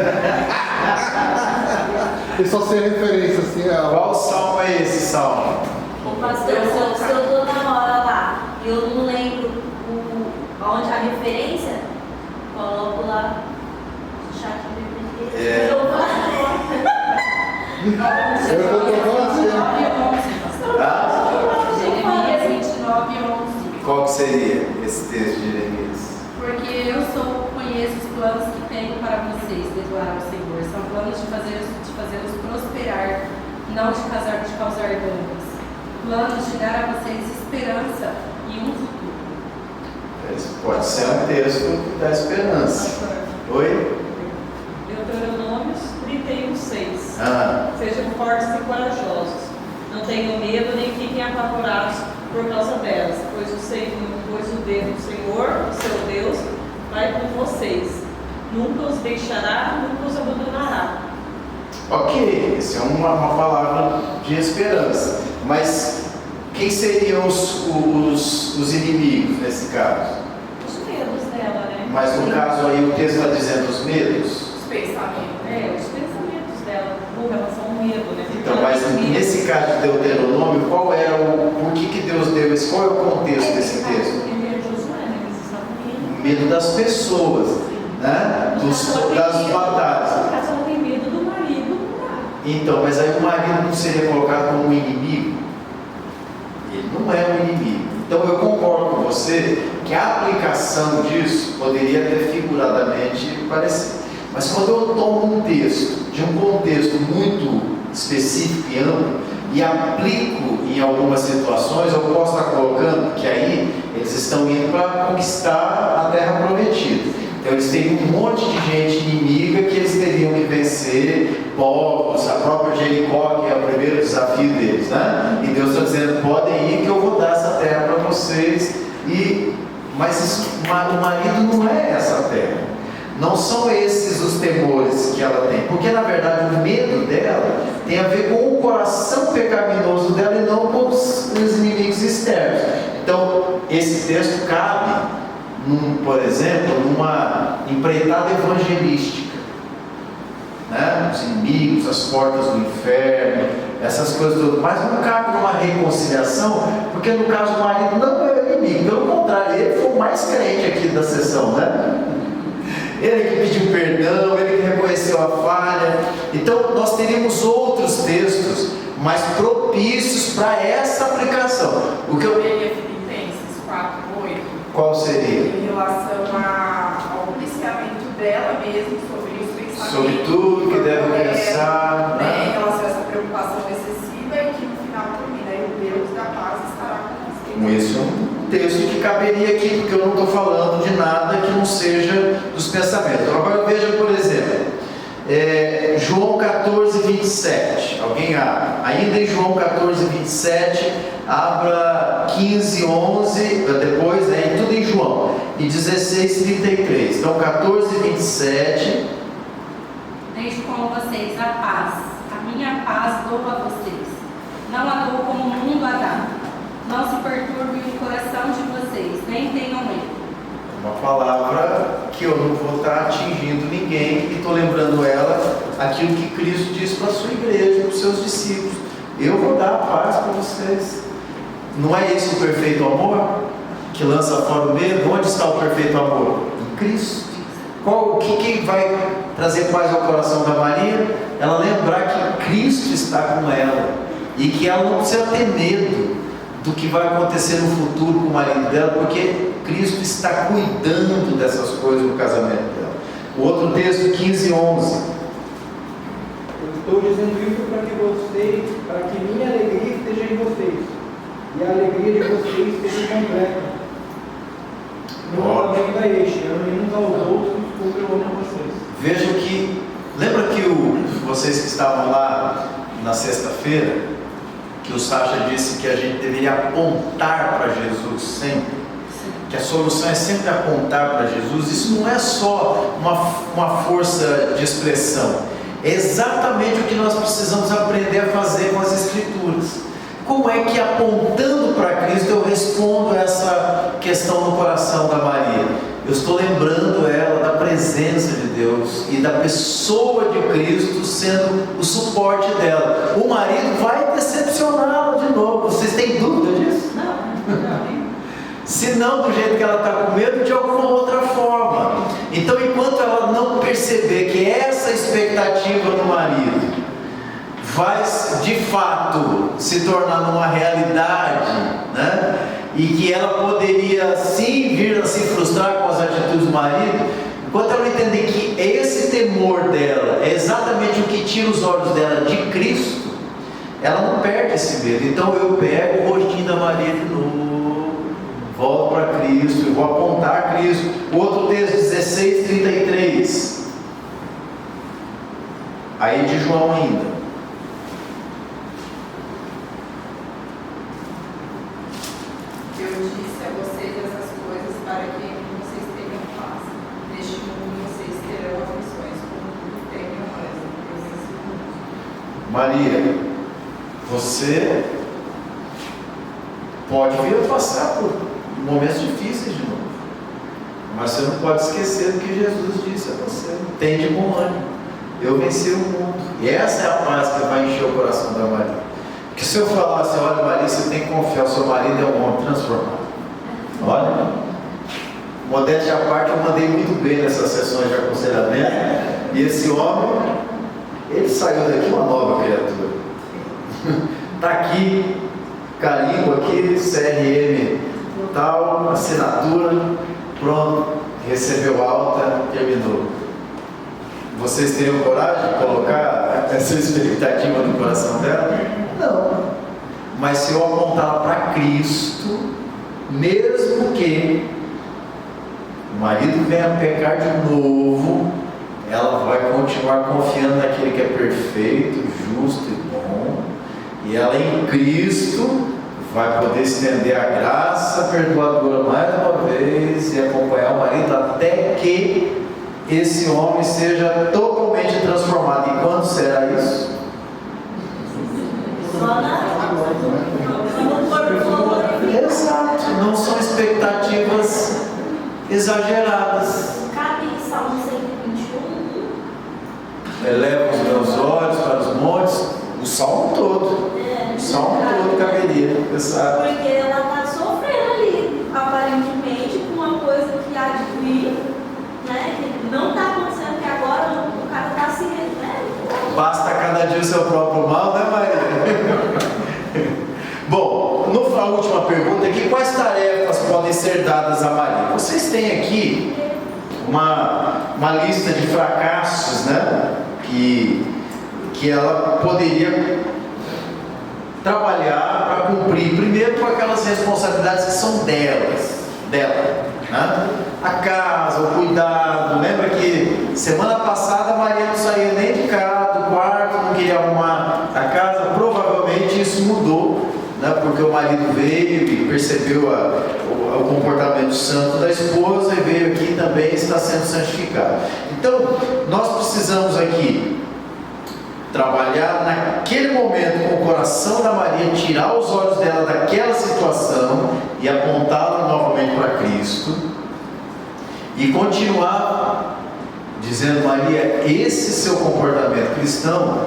Speaker 4: Eu só sei a referência, assim.
Speaker 2: Qual Salmo é esse Salmo?
Speaker 8: O pastor, se eu estou na hora lá e eu não lembro onde a referência, coloco lá no chat do
Speaker 2: É.
Speaker 8: eu vou falar.
Speaker 4: Eu estou falando
Speaker 3: Jeremias 29, 11.
Speaker 2: Qual que seria esse texto de Jeremias?
Speaker 3: Porque eu conheço os planos que tenho para vocês, declara o Senhor. São planos de fazê-los prosperar, não de causar danos. Planos de dar a vocês esperança e um futuro.
Speaker 2: Esse pode ser um texto que dá esperança. Oi?
Speaker 9: Deuteronômios 31:6.
Speaker 2: Sejam
Speaker 9: Sejam fortes e corajosos. Não tenham medo nem fiquem apavorados por causa delas, pois o Senhor, o seu Deus, vai com vocês. Nunca os deixará, nunca os abandonará.
Speaker 2: Ok, isso é uma palavra de esperança. Mas quem seriam os inimigos nesse caso?
Speaker 9: Os medos dela, né?
Speaker 2: Mas no caso aí o texto está dizendo os medos?
Speaker 3: Os pensamentos.
Speaker 9: Os pensamentos dela com relação ao medo, né?
Speaker 2: Então, mas nesse caso de Deuteronômio, por que Deus deu esse? Qual é o contexto desse texto? O medo das pessoas, né? Das batalhas.
Speaker 9: Ela tem medo do marido.
Speaker 2: Então, mas aí o marido não seria colocado como um inimigo? Ele não é um inimigo. Então eu concordo com você que a aplicação disso poderia até figuradamente parecer. Mas quando eu tomo um texto de um contexto muito específico e amplo e aplico em algumas situações, eu posso estar colocando que aí eles estão indo para conquistar a terra prometida. Então eles têm um monte de gente inimiga que eles teriam que vencer, povos, a própria Jericó, que é o primeiro desafio deles, né? E Deus está dizendo, podem ir que eu vou dar essa terra para vocês. Mas o marido não é essa terra. Não são esses os temores que ela tem. Porque na verdade o medo dela tem a ver com o coração pecaminoso dela e não com os inimigos externos. Então esse texto cabe, por exemplo, numa empreitada evangelística, né? Os inimigos, as portas do inferno, essas coisas todas, mas não cabe numa reconciliação, porque no caso do marido não é inimigo, pelo contrário, ele foi o mais crente aqui da sessão, né? Ele que pediu perdão, ele que reconheceu a falha. Então nós teríamos outros textos mais propícios para essa aplicação. O que eu...
Speaker 3: Filipenses 4:8.
Speaker 2: Qual seria?
Speaker 3: Em relação ao policiamento dela mesmo sobre os pensamentos.
Speaker 2: Sobre tudo que deve pensar.
Speaker 3: Em relação a essa preocupação excessiva e que no final termina, e o Deus da paz estará com vocês.
Speaker 2: Esse é um texto que caberia aqui, porque eu não estou falando de nada que não seja dos pensamentos. Agora veja, por exemplo, João 14:27. Alguém abre? Ainda em João 14:27, abra 15:11, depois, né, tudo em João, e 16:33. Então 14:27.
Speaker 10: Deixo com vocês a paz, a minha paz dou a vocês, não a dou como o mundo a dá. Não se perturbe o coração de vocês, nem tenham medo.
Speaker 2: Uma palavra que eu não vou estar atingindo ninguém, e estou lembrando ela aquilo que Cristo disse para a sua igreja, para os seus discípulos: eu vou dar a paz para vocês. Não é esse o perfeito amor que lança fora o medo? Onde está o perfeito amor? Em Cristo. O que vai trazer paz ao coração da Maria? Ela lembrar que Cristo está com ela e que ela não precisa ter medo do que vai acontecer no futuro com o marido dela, porque Cristo está cuidando dessas coisas no casamento dela. O outro texto, 15:11.
Speaker 6: Eu estou dizendo isso para que minha alegria esteja em vocês e a alegria de vocês seja completa. Não amem a este, amem uns aos outros como eu amo vocês.
Speaker 2: Vejam que, lembra que vocês que estavam lá na sexta-feira, que o Sacha disse que a gente deveria apontar para Jesus sempre, que a solução é sempre apontar para Jesus. Isso não é só uma força de expressão, é exatamente o que nós precisamos aprender a fazer com as Escrituras. Como é que apontando para Cristo eu respondo essa questão no coração da Maria? Eu estou lembrando ela da presença de Deus e da pessoa de Cristo sendo o suporte dela. O marido vai decepcioná-la de novo. Vocês têm dúvida disso?
Speaker 9: Não.
Speaker 2: Se não do jeito que ela está com medo, de alguma outra forma. Então, enquanto ela não perceber que essa expectativa do marido vai de fato se tornar numa realidade, né? E que ela poderia sim vir a se frustrar com as atitudes do marido, enquanto ela entender que esse temor dela é exatamente o que tira os olhos dela de Cristo, ela não perde esse medo. Então eu pego o rostinho da Maria de novo, volto para Cristo, eu vou apontar a Cristo. O outro texto, 16:33, aí de João ainda.
Speaker 3: Eu disse a vocês essas coisas para que vocês tenham paz. Neste mundo vocês terão aflições, como tenham mais.
Speaker 2: Maria, você pode vir a passar por momentos difíceis de novo, mas você não pode esquecer do que Jesus disse a você: tem de bom ânimo, eu venci o mundo. E essa é a paz que vai encher o coração da Maria. Porque se eu falasse, olha Maria, você tem que confiar, o seu marido é um homem transformado. Olha, modéstia à parte, eu mandei muito bem nessas sessões de aconselhamento. E esse homem, ele saiu daqui uma nova criatura. Está aqui, carimbo aqui, CRM tal, assinatura, pronto, recebeu alta, terminou. Vocês teriam coragem de colocar essa expectativa no coração dela? Não. Mas se eu apontá-la para Cristo, mesmo que o marido venha pecar de novo, ela vai continuar confiando naquele que é perfeito, justo e bom, e ela em Cristo vai poder estender a graça perdoadora mais uma vez e acompanhar o marido até que esse homem seja totalmente transformado. E quando será isso? Exato, não são expectativas exageradas.
Speaker 8: Cabe em Salmo 121.
Speaker 2: Eleva os meus olhos para os montes, o salmo todo. O salmo todo caberia, exato.
Speaker 8: Porque ela está sofrendo ali, aparentemente, com uma coisa que há de vir, né? Que não está acontecendo, que agora o cara está se, né?
Speaker 2: Basta cada dia o seu próprio mal, né, Maria? Bom, a última pergunta aqui: quais tarefas podem ser dadas a Maria? Vocês têm aqui uma lista de fracassos, né? Que ela poderia trabalhar para cumprir, primeiro com aquelas responsabilidades que são dela, né? A casa, o cuidado. Lembra que semana passada a Maria não saía nem de casa, do quarto, não queria arrumar a casa. Provavelmente isso mudou, né? Porque o marido veio e percebeu o comportamento santo da esposa e veio aqui e também está sendo santificado. Então nós precisamos aqui trabalhar naquele momento com o coração da Maria, tirar os olhos dela daquela situação e apontá-la novamente para Cristo e continuar dizendo: Maria, esse seu comportamento cristão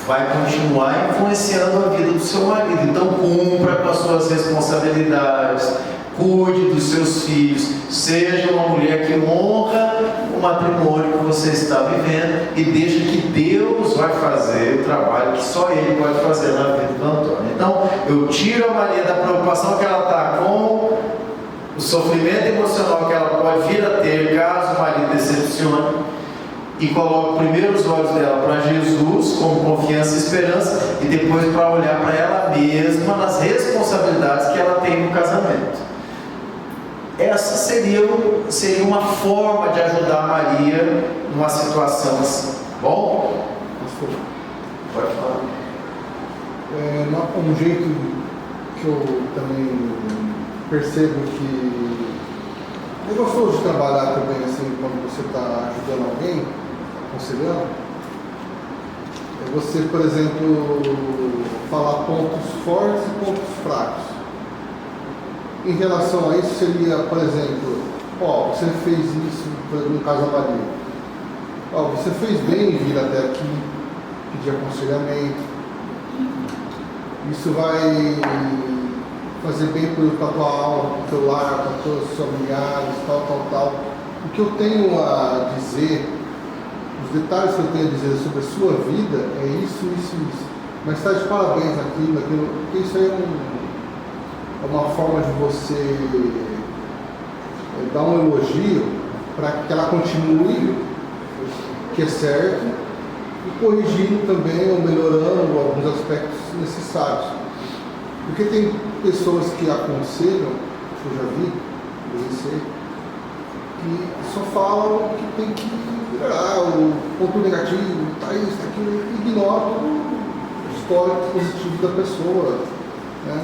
Speaker 2: vai continuar influenciando a vida do seu marido, então cumpra com as suas responsabilidades, cuide dos seus filhos, seja uma mulher que honra o matrimônio que você está vivendo e deixa que Deus vai fazer o trabalho que só Ele pode fazer na vida do Antônio. Então eu tiro a Maria da preocupação que ela está com o sofrimento emocional que ela pode vir a ter caso o marido decepcione e coloco primeiro os olhos dela para Jesus como confiança e esperança e depois para olhar para ela mesma nas responsabilidades que ela tem no casamento. Essa seria uma forma de ajudar a Maria numa situação assim. Bom? Pode falar.
Speaker 4: Um jeito que eu também percebo que é gostoso de trabalhar também assim, quando você está ajudando alguém, aconselhando, é você, por exemplo, falar pontos fortes e pontos fracos. Em relação a isso seria, por exemplo, você fez isso no caso da Maria. Você fez bem em vir até aqui, pedir aconselhamento. Isso vai fazer bem para a tua alma, para o teu lar, para todos os familiares, tal. O que eu tenho a dizer, os detalhes que eu tenho a dizer sobre a sua vida é isso. Mas está de parabéns aquilo, porque isso aí é uma forma de você dar um elogio para que ela continue, que é certo, e corrigindo também ou melhorando alguns aspectos necessários. Porque tem pessoas que aconselham, que eu já vi, que só falam que tem que melhorar o ponto negativo, isso, aquilo, e ignora o histórico positivo da pessoa, né?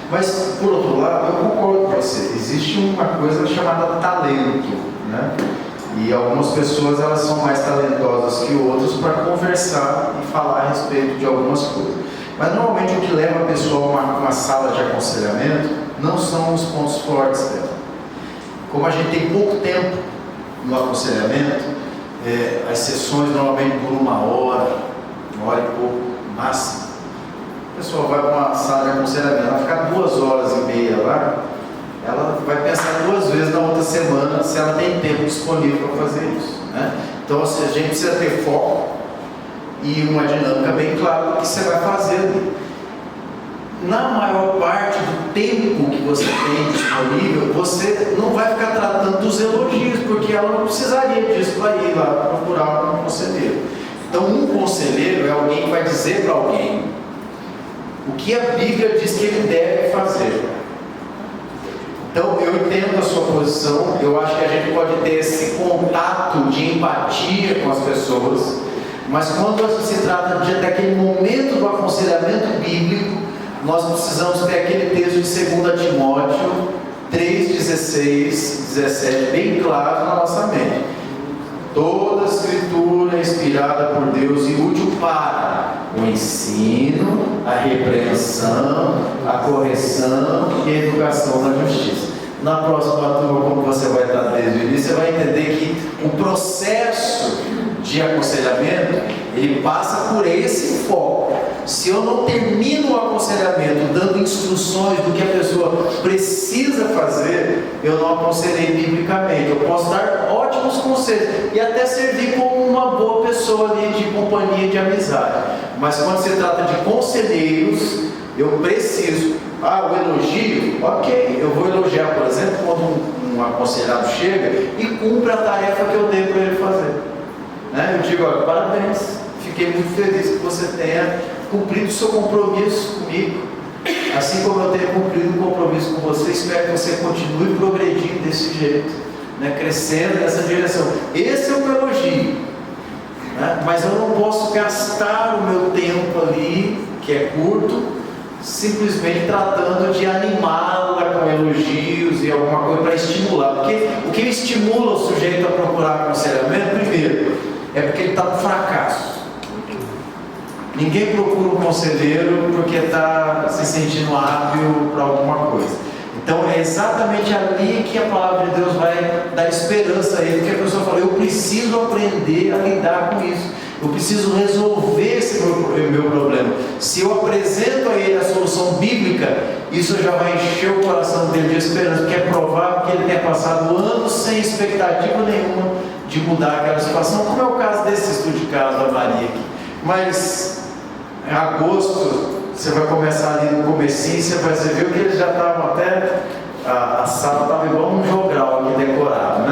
Speaker 2: Mas, por outro lado, eu concordo com você. Existe uma coisa chamada talento, né? E algumas pessoas elas são mais talentosas que outras para conversar e falar a respeito de algumas coisas. Mas, normalmente, o que leva a pessoa a uma sala de aconselhamento não são os pontos fortes dela. Como a gente tem pouco tempo no aconselhamento, As sessões normalmente duram 1 hora e pouco, máximo. A pessoa vai para uma sala de aconselhamento, ela ficar 2h30 lá, ela vai pensar 2 vezes na outra semana se ela tem tempo disponível para fazer isso, né? Então, a gente precisa ter foco e uma dinâmica bem clara do que você vai fazer ali. Na maior parte do tempo que você tem disponível, você não vai ficar tratando dos elogios, porque ela não precisaria disso para ir lá procurar um conselheiro. Então, um conselheiro é alguém que vai dizer para alguém o que a Bíblia diz que ele deve fazer. Então, eu entendo a sua posição, eu acho que a gente pode ter esse contato de empatia com as pessoas, mas quando se trata daquele momento do aconselhamento bíblico, nós precisamos ter aquele texto de 2 Timóteo 3:16, 17, bem claro na nossa mente. Toda a Escritura é inspirada por Deus e útil para o ensino, a repreensão, a correção e a educação na justiça. Na próxima turma, como você vai estar desde o início, você vai entender que o processo de aconselhamento, ele passa por esse foco. Se eu não termino o aconselhamento dando instruções do que a pessoa precisa fazer, eu não aconselhei biblicamente. Eu posso dar ótimos conselhos e até servir como uma boa pessoa ali de companhia, de amizade. Mas quando se trata de conselheiros, eu preciso. O elogio, ok, eu vou elogiar, por exemplo, quando um aconselhado chega e cumpre a tarefa que eu dei para ele fazer. Eu digo, olha, parabéns, fiquei muito feliz que você tenha cumprido o seu compromisso comigo, assim como eu tenho cumprido o compromisso com você. Espero que você continue progredindo desse jeito, crescendo nessa direção. Esse é o meu elogio, mas eu não posso gastar o meu tempo ali, que é curto, simplesmente tratando de animá-la com elogios e alguma coisa para estimular. Porque o que estimula o sujeito a procurar aconselhamento, primeiro, é porque ele está no fracasso. Ninguém procura um conselheiro porque está se sentindo hábil para alguma coisa. Então é exatamente ali que a palavra de Deus vai dar esperança a ele, porque a pessoa fala, eu preciso aprender a lidar com isso, eu preciso resolver esse meu problema. Se eu apresento a ele a solução bíblica, isso já vai encher o coração dele de esperança, porque é provável que ele tenha passado anos sem expectativa nenhuma de mudar aquela situação, como é o caso desse estudo de caso da Maria aqui. Mas em agosto você vai começar ali no comecinho, você vai ver que eles já estavam até, a sala estava igual um jogral aqui decorado,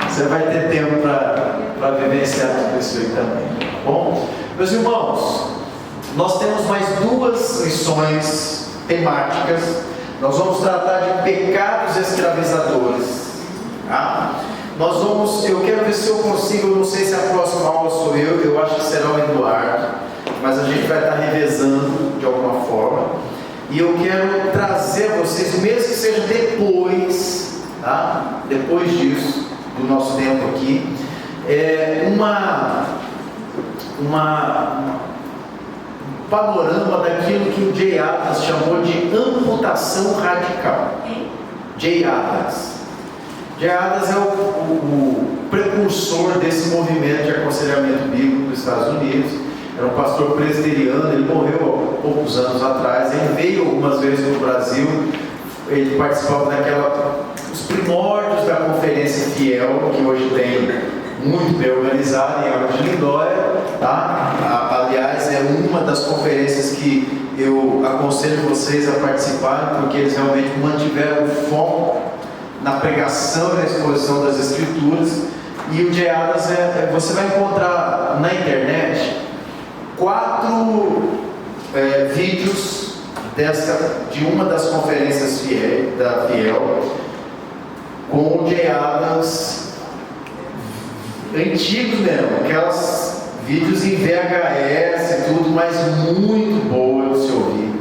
Speaker 2: Você vai ter tempo para vivenciar tudo isso aí também, tá bom? Meus irmãos, nós temos mais 2 lições temáticas. Nós vamos tratar de pecados escravizadores, tá? Eu quero ver se eu consigo, eu não sei se a próxima aula sou eu acho que será o Eduardo, mas a gente vai estar revezando de alguma forma, e eu quero trazer a vocês, mesmo que seja depois, tá? Depois disso, do nosso tempo aqui, um panorama daquilo que o Jay Adams chamou de amputação radical. Jay Adams é o precursor desse movimento de aconselhamento bíblico nos Estados Unidos. Era um pastor presbiteriano, ele morreu há poucos anos atrás. Ele veio algumas vezes no Brasil, ele participava os primórdios da Conferência Fiel, que hoje tem muito bem organizada em Águas de Lindóia, tá? Aliás, é uma das conferências que eu aconselho vocês a participarem, porque eles realmente mantiveram o foco na pregação e na exposição das Escrituras. E o Jay Adams, você vai encontrar na internet 4 vídeos de uma das conferências da Fiel, com o Jay Adams antigos mesmo, aquelas vídeos em VHS e tudo, mas muito boa de se ouvir,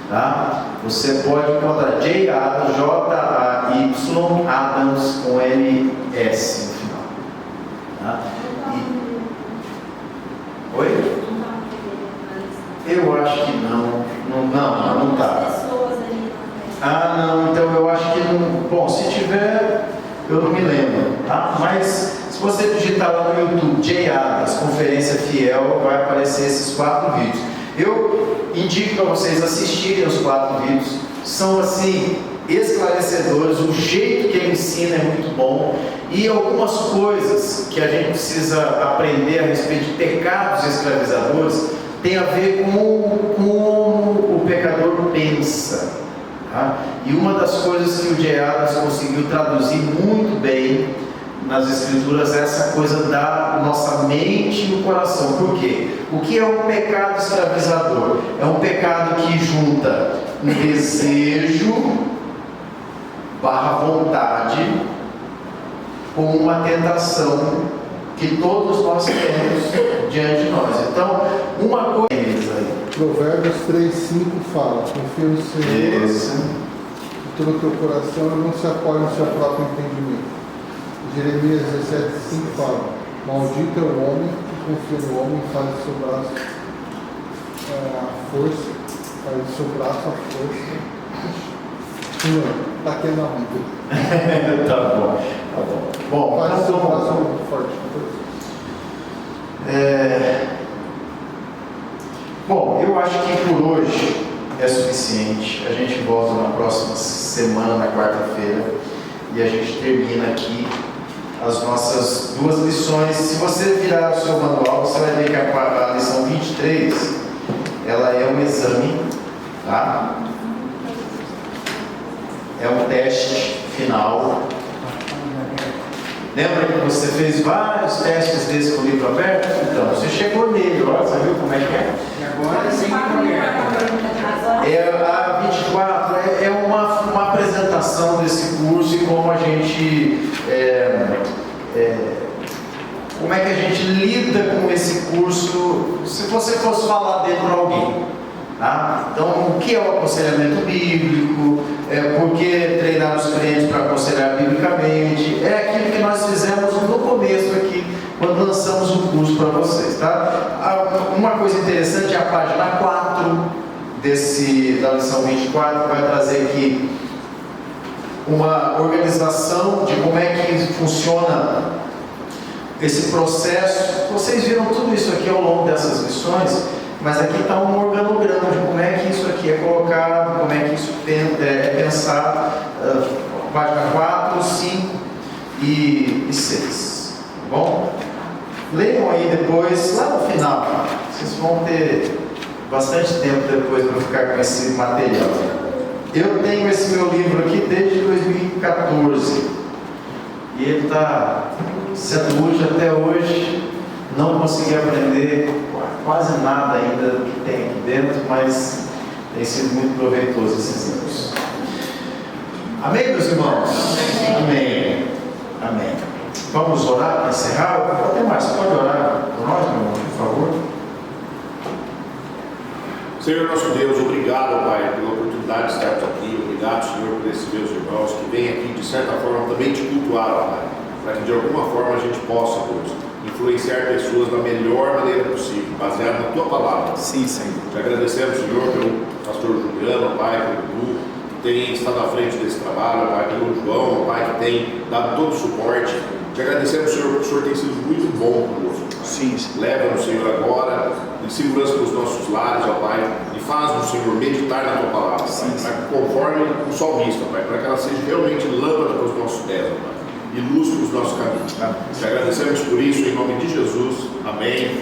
Speaker 2: tá? Você pode encontrar Jay Adams, J-A-Y Adams com L-S no final, tá? Oi? Eu acho que não tá. Não, então eu acho que não. Bom, se tiver, eu não me lembro, tá? Mas se Se você digitar lá no YouTube, Jay Adams, Conferência Fiel, vai aparecer esses 4 vídeos. Eu indico para vocês assistirem os 4 vídeos. São assim, esclarecedores, o jeito que ele ensina é muito bom. E algumas coisas que a gente precisa aprender a respeito de pecados escravizadores tem a ver com como o pecador pensa. Tá? E uma das coisas que o Jay Adams conseguiu traduzir muito bem nas Escrituras é essa coisa da nossa mente e o coração. Por quê? O que é um pecado escravizador? É um pecado que junta um desejo / vontade com uma tentação que todos nós temos diante de nós. Então, uma coisa aí.
Speaker 4: Provérbios 3:5 fala: confia no Senhor
Speaker 2: Isso.
Speaker 4: de todo o teu coração e não se apoie no seu próprio entendimento. Jeremias 17:5 fala: maldito é o homem que confia no homem e faz do seu braço a força, faz do seu braço a força. Está aqui na mão.
Speaker 2: Tá bom. Bom,
Speaker 4: faz do seu
Speaker 2: então,
Speaker 4: braço forte.
Speaker 2: Bom, eu acho que por hoje é suficiente. A gente volta na próxima semana, na quarta-feira, e a gente termina aqui as nossas 2 lições. Se você virar o seu manual, você vai ver que a lição 23, ela é um exame, tá? É um teste final. Lembra que você fez vários testes desse com o livro aberto? Então, você chegou nele, ó, você viu como é que é?
Speaker 5: E agora sim,
Speaker 2: A 24 é uma apresentação desse curso e como a gente como é que a gente lida com esse curso se você fosse falar dentro de alguém, tá? Então, o que é o aconselhamento bíblico, por que treinar os crentes para aconselhar biblicamente, é aquilo que nós fizemos no começo aqui, quando lançamos o curso para vocês, tá? Uma coisa interessante é a página 4 da lição 24, vai trazer aqui uma organização de como é que funciona esse processo. Vocês viram tudo isso aqui ao longo dessas lições, mas aqui está um organograma de como é que isso aqui é colocado, como é que isso é pensado, página 4, 5 e 6, tá bom? Leiam aí depois, lá no final, vocês vão ter bastante tempo depois para ficar com esse material. Eu tenho esse meu livro aqui desde 2014 e ele está sendo útil até hoje. Não consegui aprender quase nada ainda do que tem aqui dentro, mas tem sido muito proveitoso esses anos. Amém, meus irmãos? Amém. Amém. Vamos orar para encerrar? Até mais, pode orar por nós, meu irmão, por favor?
Speaker 7: Senhor nosso Deus, obrigado, Pai, pela oportunidade de estarmos aqui. Obrigado, Senhor, por esses meus irmãos que vêm aqui, de certa forma, também te cultuar, Pai, para que de alguma forma a gente possa, Deus, influenciar pessoas da melhor maneira possível, baseado na Tua Palavra.
Speaker 2: Sim, Senhor.
Speaker 7: Te agradecemos, Senhor, pelo pastor Juliano, Pai, pelo Edu, que tem estado à frente desse trabalho, Pai, pelo João, Pai, que tem dado todo o suporte. Te agradecemos, Senhor, porque o Senhor tem sido muito bom conosco.
Speaker 2: Sim.
Speaker 7: Leva-nos, Senhor, agora em segurança para os nossos lares, ó Pai, e faz-nos, Senhor, meditar na Tua Palavra, Pai, conforme o salmista, Pai, para que ela seja realmente lâmpada para os nossos pés, ó Pai, e luz para os nossos caminhos. Te agradecemos por isso, em nome de Jesus. Amém.